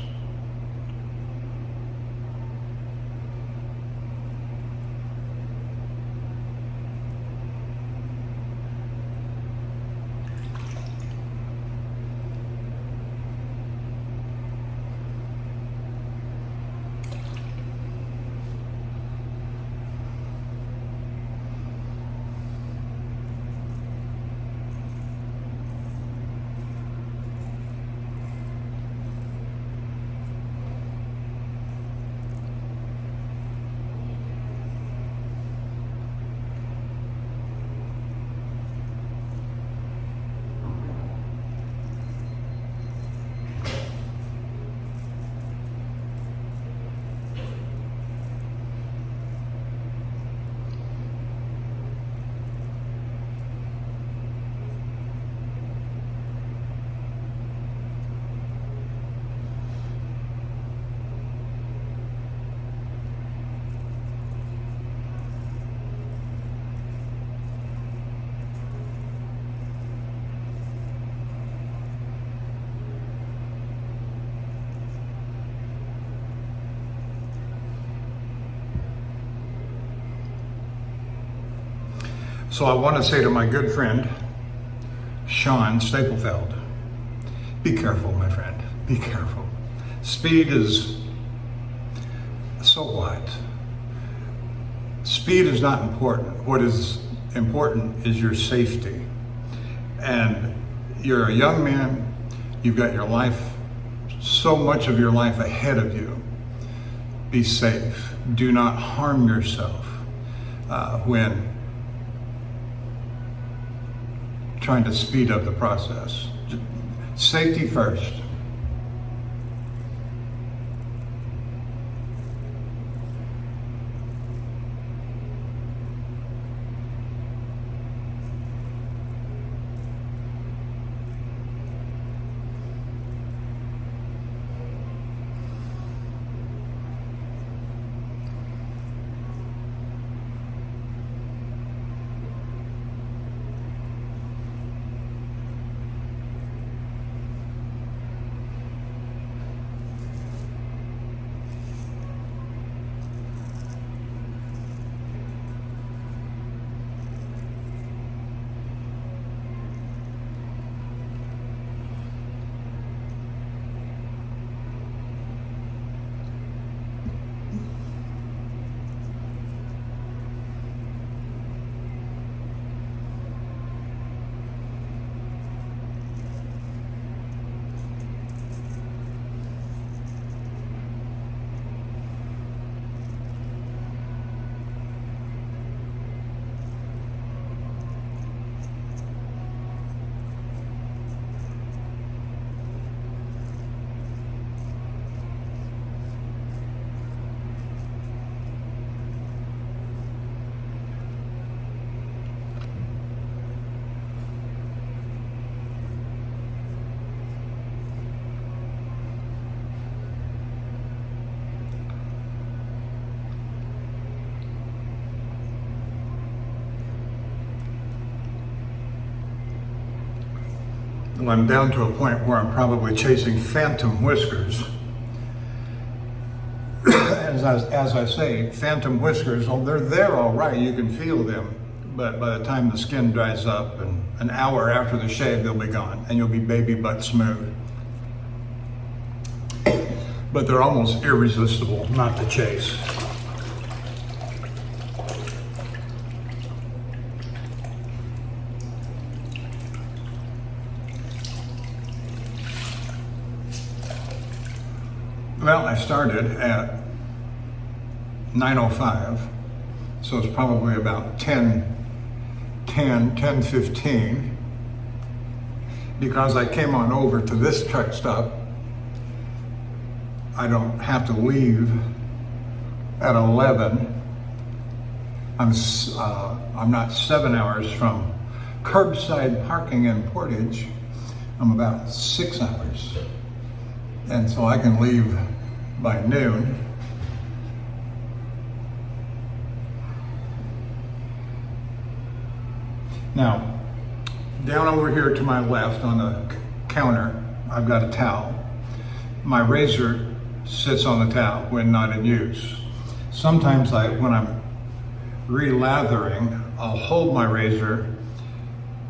So I want to say to my good friend, Sean Staplefeld, be careful, my friend, be careful. Speed is, so what? Speed is not important. What is important is your safety. And you're a young man, you've got your life, so much of your life ahead of you. Be safe. Do not harm yourself when trying to speed up the process. Safety first. Well, I'm down to a point where I'm probably chasing phantom whiskers. As I say, phantom whiskers, oh, they're there all right, you can feel them, but by the time the skin dries up and an hour after the shave, they'll be gone and you'll be baby butt smooth. But they're almost irresistible not to chase. Well, I started at 9:05, so it's probably about 10:15, because I came on over to this truck stop. I don't have to leave at 11. I'm not 7 hours from curbside parking in Portage. I'm about 6 hours. And so I can leave by noon. Now, down over here to my left on the counter, I've got a towel. My razor sits on the towel when not in use. Sometimes when I'm re-lathering, I'll hold my razor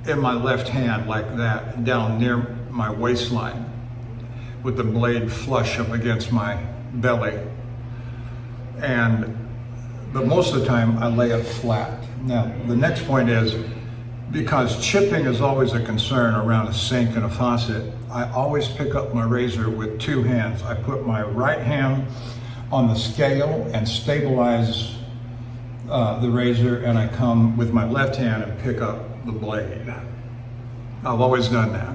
in my left hand like that, down near my waistline, with the blade flush up against my belly. But most of the time I lay it flat. Now, the next point is, because chipping is always a concern around a sink and a faucet, I always pick up my razor with two hands. I put my right hand on the scale and stabilize the razor, and I come with my left hand and pick up the blade. I've always done that.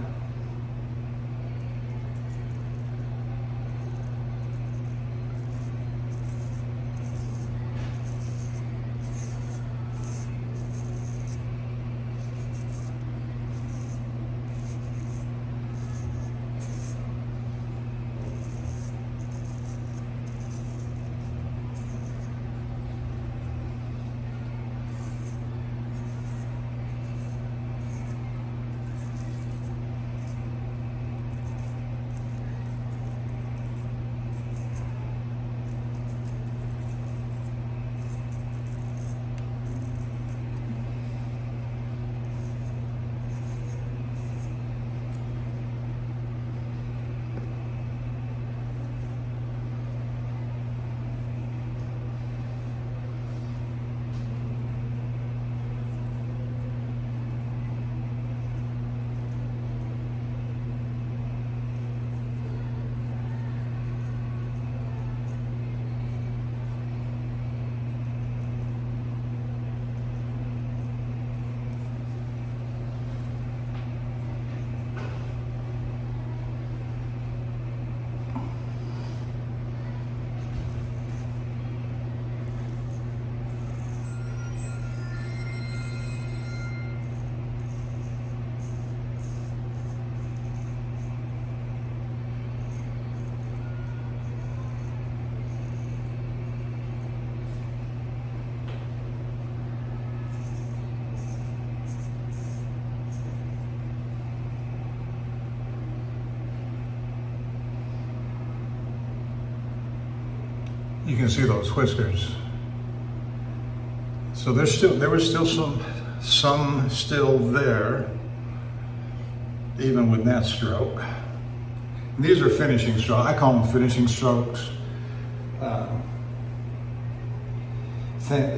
you can see those whiskers. So there was still some still there, even with that stroke. And these are finishing strokes. I call them finishing strokes.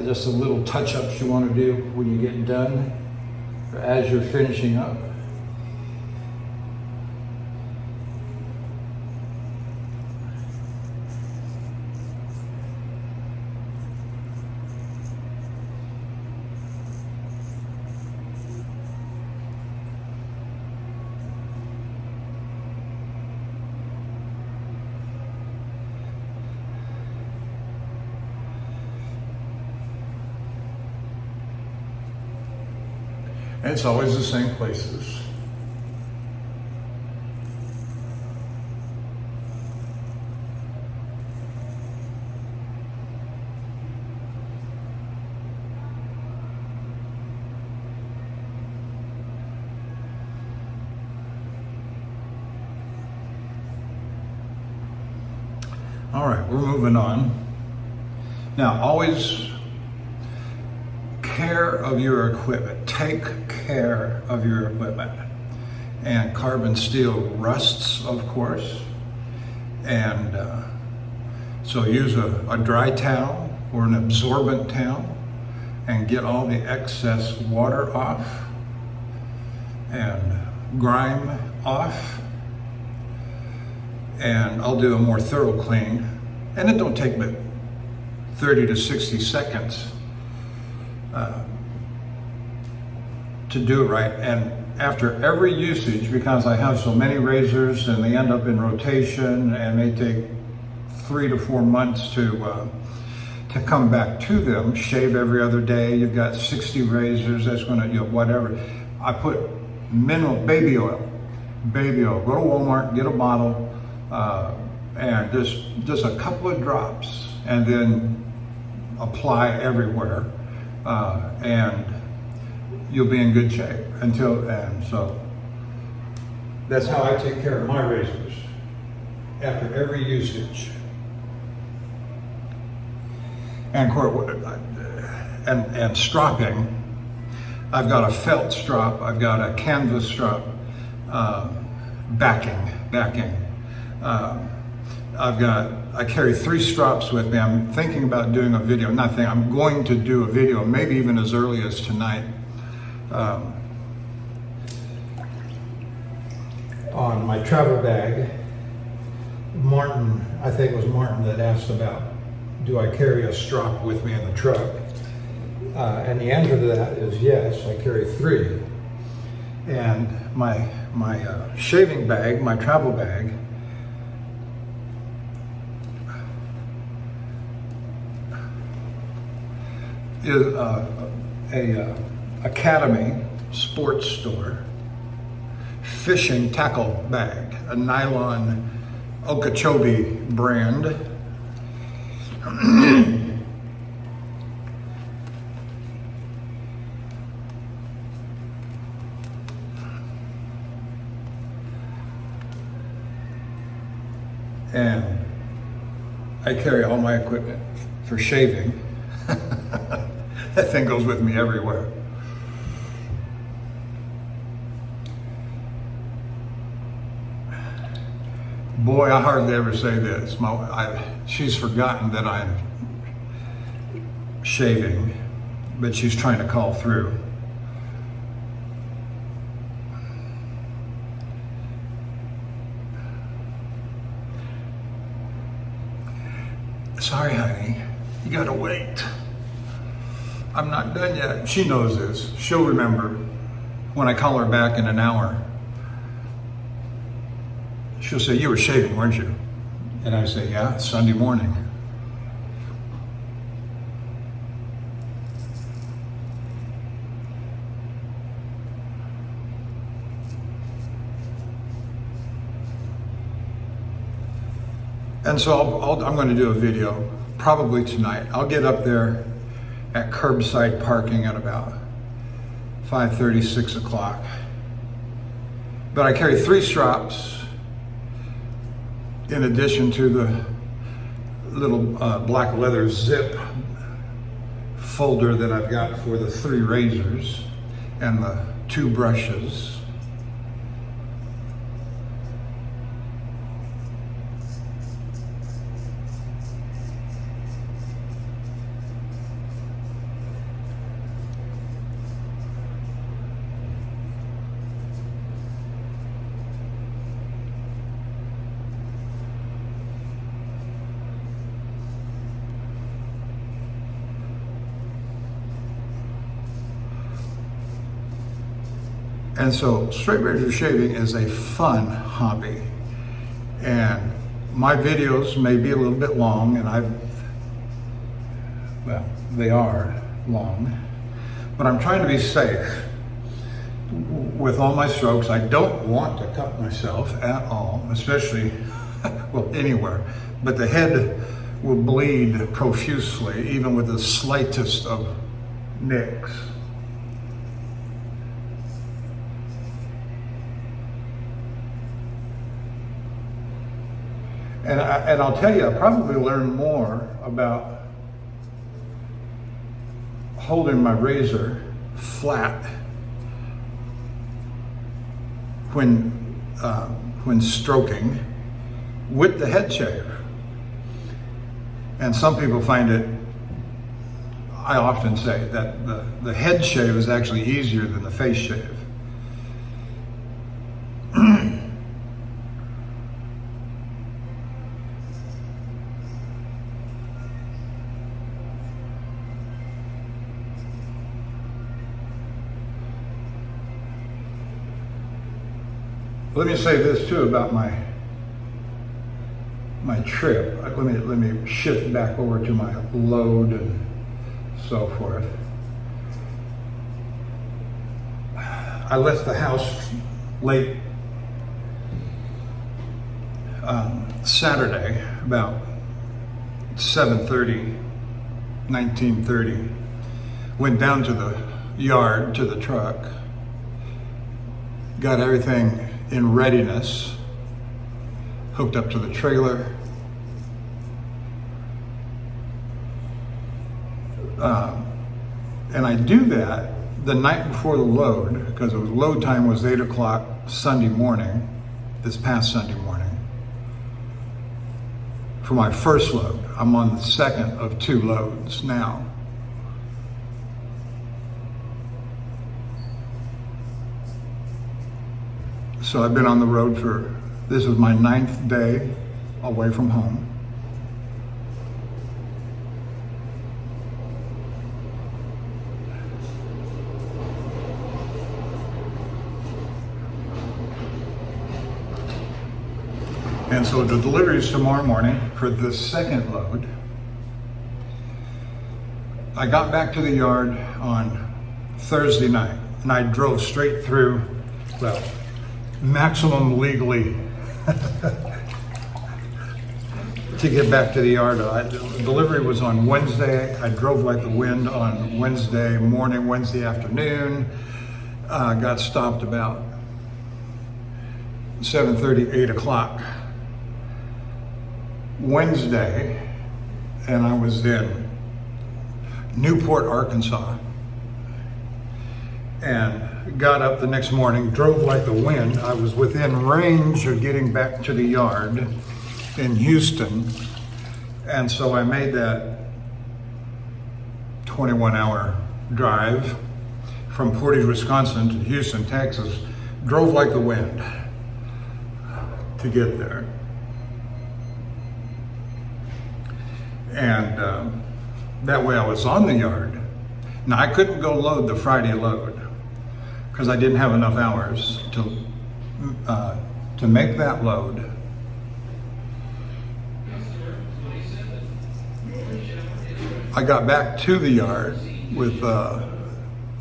Just a little touch-ups you want to do when you get done, or as you're finishing up. And it's always the same places. All right, we're moving on. Now, always care of your equipment. Take care of your equipment. And carbon steel rusts, of course. And so use a dry towel or an absorbent towel and get all the excess water off and grime off. And I'll do a more thorough clean. And it don't take but 30 to 60 seconds to do it right. And after every usage, because I have so many razors and they end up in rotation and they take 3 to 4 months to come back to them, shave every other day, you've got 60 razors, that's gonna, whatever. I put mineral baby oil. Go to Walmart, get a bottle, and just a couple of drops, and then apply everywhere, and you'll be in good shape and so that's how I take care of my razors after every usage. And stropping, I've got a felt strop, I've got a canvas strop, backing. I carry 3 strops with me. I'm thinking about doing a video, I'm going to do a video, maybe even as early as tonight, on my travel bag. Martin, I think it was Martin that asked about, do I carry a strop with me in the truck? And the answer to that is yes, I carry 3. And my shaving bag, my travel bag, is a Academy sports store fishing tackle bag, a nylon Okeechobee brand. And I carry all my equipment for shaving. That thing goes with me everywhere. Boy, I hardly ever say this. She's forgotten that I'm shaving, but she's trying to call through. Sorry, honey, you gotta wait. I'm not done yet. She knows this. She'll remember when I call her back in an hour. She'll say, you were shaving, weren't you? And I say, yeah, it's Sunday morning. And so I'm going to do a video probably tonight. I'll get up there at curbside parking at about 5:30, 6 o'clock. But I carry 3 strops in addition to little black leather zip folder that I've got for the 3 razors and the 2 brushes. And so straight razor shaving is a fun hobby. And my videos may be a little bit long, and they are long, but I'm trying to be safe with all my strokes. I don't want to cut myself at all, especially, well, anywhere, but the head will bleed profusely, even with the slightest of nicks. And I'll tell you, I probably learned more about holding my razor flat when stroking with the head shave. And some people find it, I often say that the head shave is actually easier than the face shave. Let me say this too about my trip. Let me shift back over to my load and so forth. I left the house late Saturday, about 7:30, 19:30. Went down to the yard, to the truck, got everything in readiness, hooked up to the trailer. And I do that the night before the load, because load time was 8 o'clock Sunday morning, this past Sunday morning, for my first load. I'm on the second of 2 loads now. So I've been on the road this is my 9th day away from home. And so the delivery is tomorrow morning for the second load. I got back to the yard on Thursday night, and I drove straight through, maximum legally to get back to the yard. Delivery was on Wednesday. I drove like the wind on Wednesday morning, Wednesday afternoon. Got stopped about 7:30, 8 o'clock Wednesday, and I was in Newport, Arkansas, and got up the next morning, drove like the wind. I was within range of getting back to the yard in Houston, and so I made that 21-hour drive from Portage, Wisconsin to Houston, Texas. Drove like the wind to get there. And that way I was on the yard. Now I couldn't go load the Friday load because I didn't have enough hours to make that load. I got back to the yard with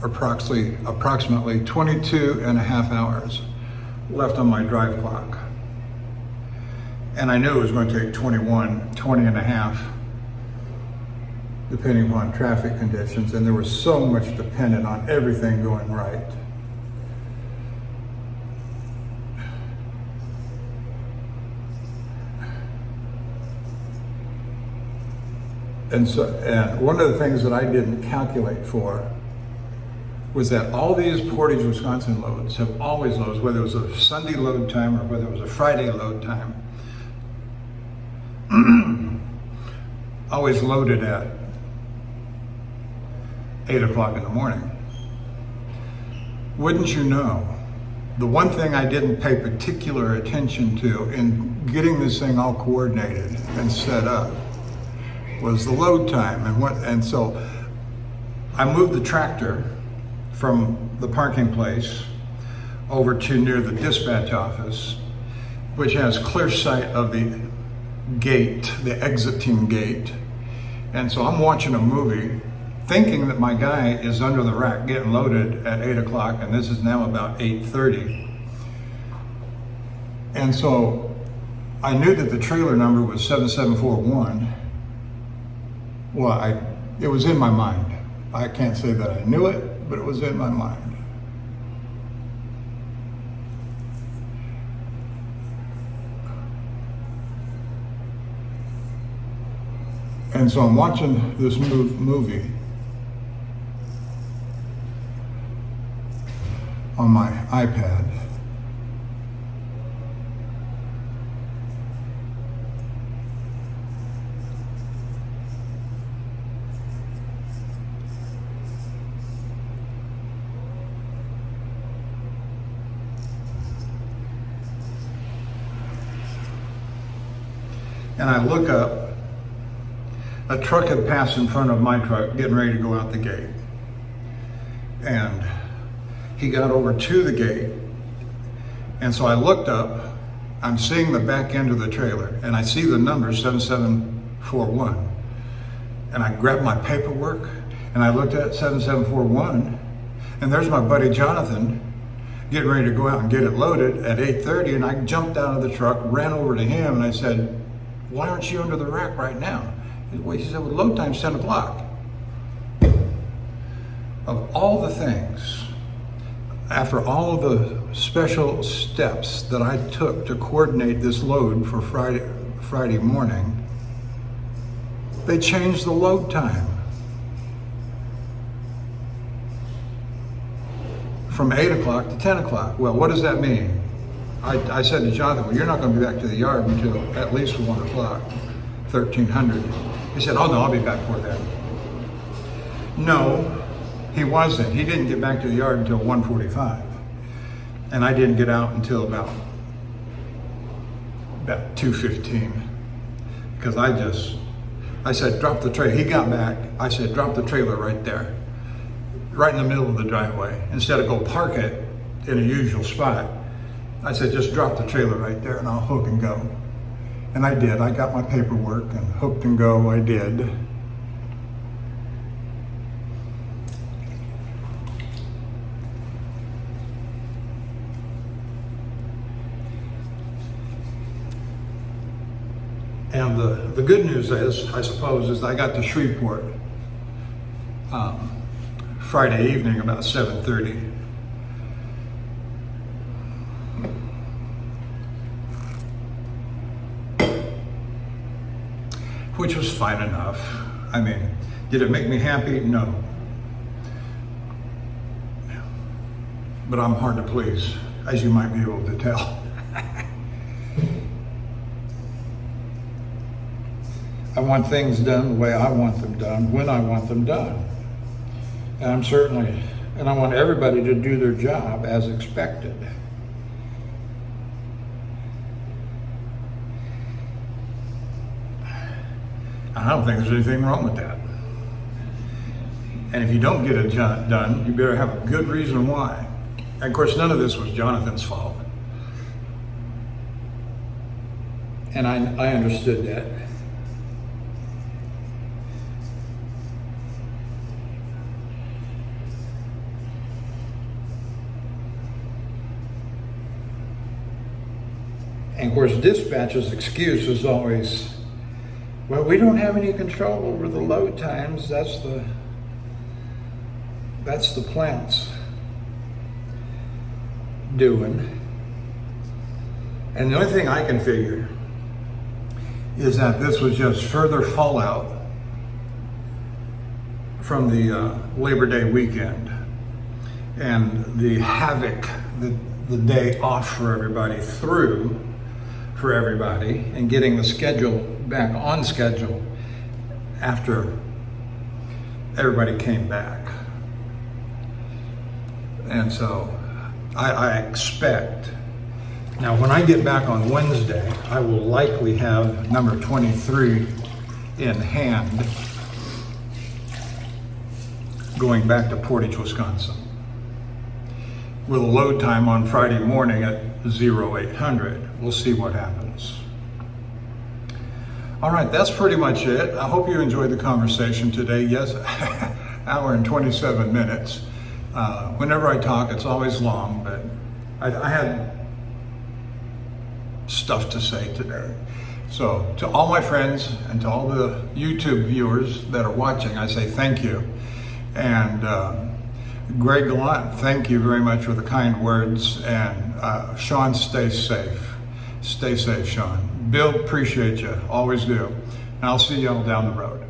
approximately 22 and a half hours left on my drive clock. And I knew it was going to take 20 and a half, depending upon traffic conditions, and there was so much dependent on everything going right. And one of the things that I didn't calculate for was that all these Portage, Wisconsin loads have always loads, whether it was a Sunday load time or whether it was a Friday load time, always loaded at 8 o'clock in the morning. Wouldn't you know, the one thing I didn't pay particular attention to in getting this thing all coordinated and set up was the load time. And so I moved the tractor from the parking place over to near the dispatch office, which has clear sight of the gate, the exiting gate. And so I'm watching a movie thinking that my guy is under the rack getting loaded at 8 o'clock, and this is now about 8:30. And so I knew that the trailer number was 7741. Well, it was in my mind. I can't say that I knew it, but it was in my mind. And so I'm watching this movie on my iPad. And I look up, a truck had passed in front of my truck getting ready to go out the gate. And he got over to the gate. And so I looked up, I'm seeing the back end of the trailer, and I see the number 7741. And I grabbed my paperwork and I looked at 7741, and there's my buddy Jonathan getting ready to go out and get it loaded at 8:30. And I jumped out of the truck, ran over to him, and I said, "Why aren't you under the rack right now?" He said, "Well, load time's 10 o'clock. Of all the things, after all of the special steps that I took to coordinate this load for Friday morning, they changed the load time from 8 o'clock to 10 o'clock. Well, what does that mean? I said to Jonathan, "Well, you're not going to be back to the yard until at least 1 o'clock, 1300. He said, "Oh no, I'll be back for that." No, he wasn't. He didn't get back to the yard until 1:45. And I didn't get out until about 2:15. Because I said, "Drop the trailer." He got back. I said, "Drop the trailer right there, right in the middle of the driveway. Instead of go park it in a usual spot, I said, just drop the trailer right there and I'll hook and go." And I did. I got my paperwork and hooked and go. I did. And the good news is, I suppose, is I got to Shreveport Friday evening about 7:30. Which was fine enough. I mean, did it make me happy? No. But I'm hard to please, as you might be able to tell. I want things done the way I want them done, when I want them done. And I want everybody to do their job as expected. I don't think there's anything wrong with that. And if you don't get it done, you better have a good reason why. And of course, none of this was Jonathan's fault. And I understood that. And of course, dispatch's excuse is always, "Well, we don't have any control over the load times. That's the plant's doing." And the only thing I can figure is that this was just further fallout from the Labor Day weekend and the havoc the day off for everybody threw for everybody, and getting the schedule back on schedule after everybody came back. And so I expect, now when I get back on Wednesday, I will likely have number 23 in hand, going back to Portage, Wisconsin, with a load time on Friday morning at 0800. We'll see what happens. All right, that's pretty much it. I hope you enjoyed the conversation today. Yes, hour and 27 minutes. Whenever I talk, it's always long, but I had stuff to say today. So to all my friends and to all the YouTube viewers that are watching, I say thank you. And Greglant, thank you very much for the kind words. And Sean, stay safe. Stay safe, Sean. Bill, appreciate you. Always do. And I'll see y'all down the road.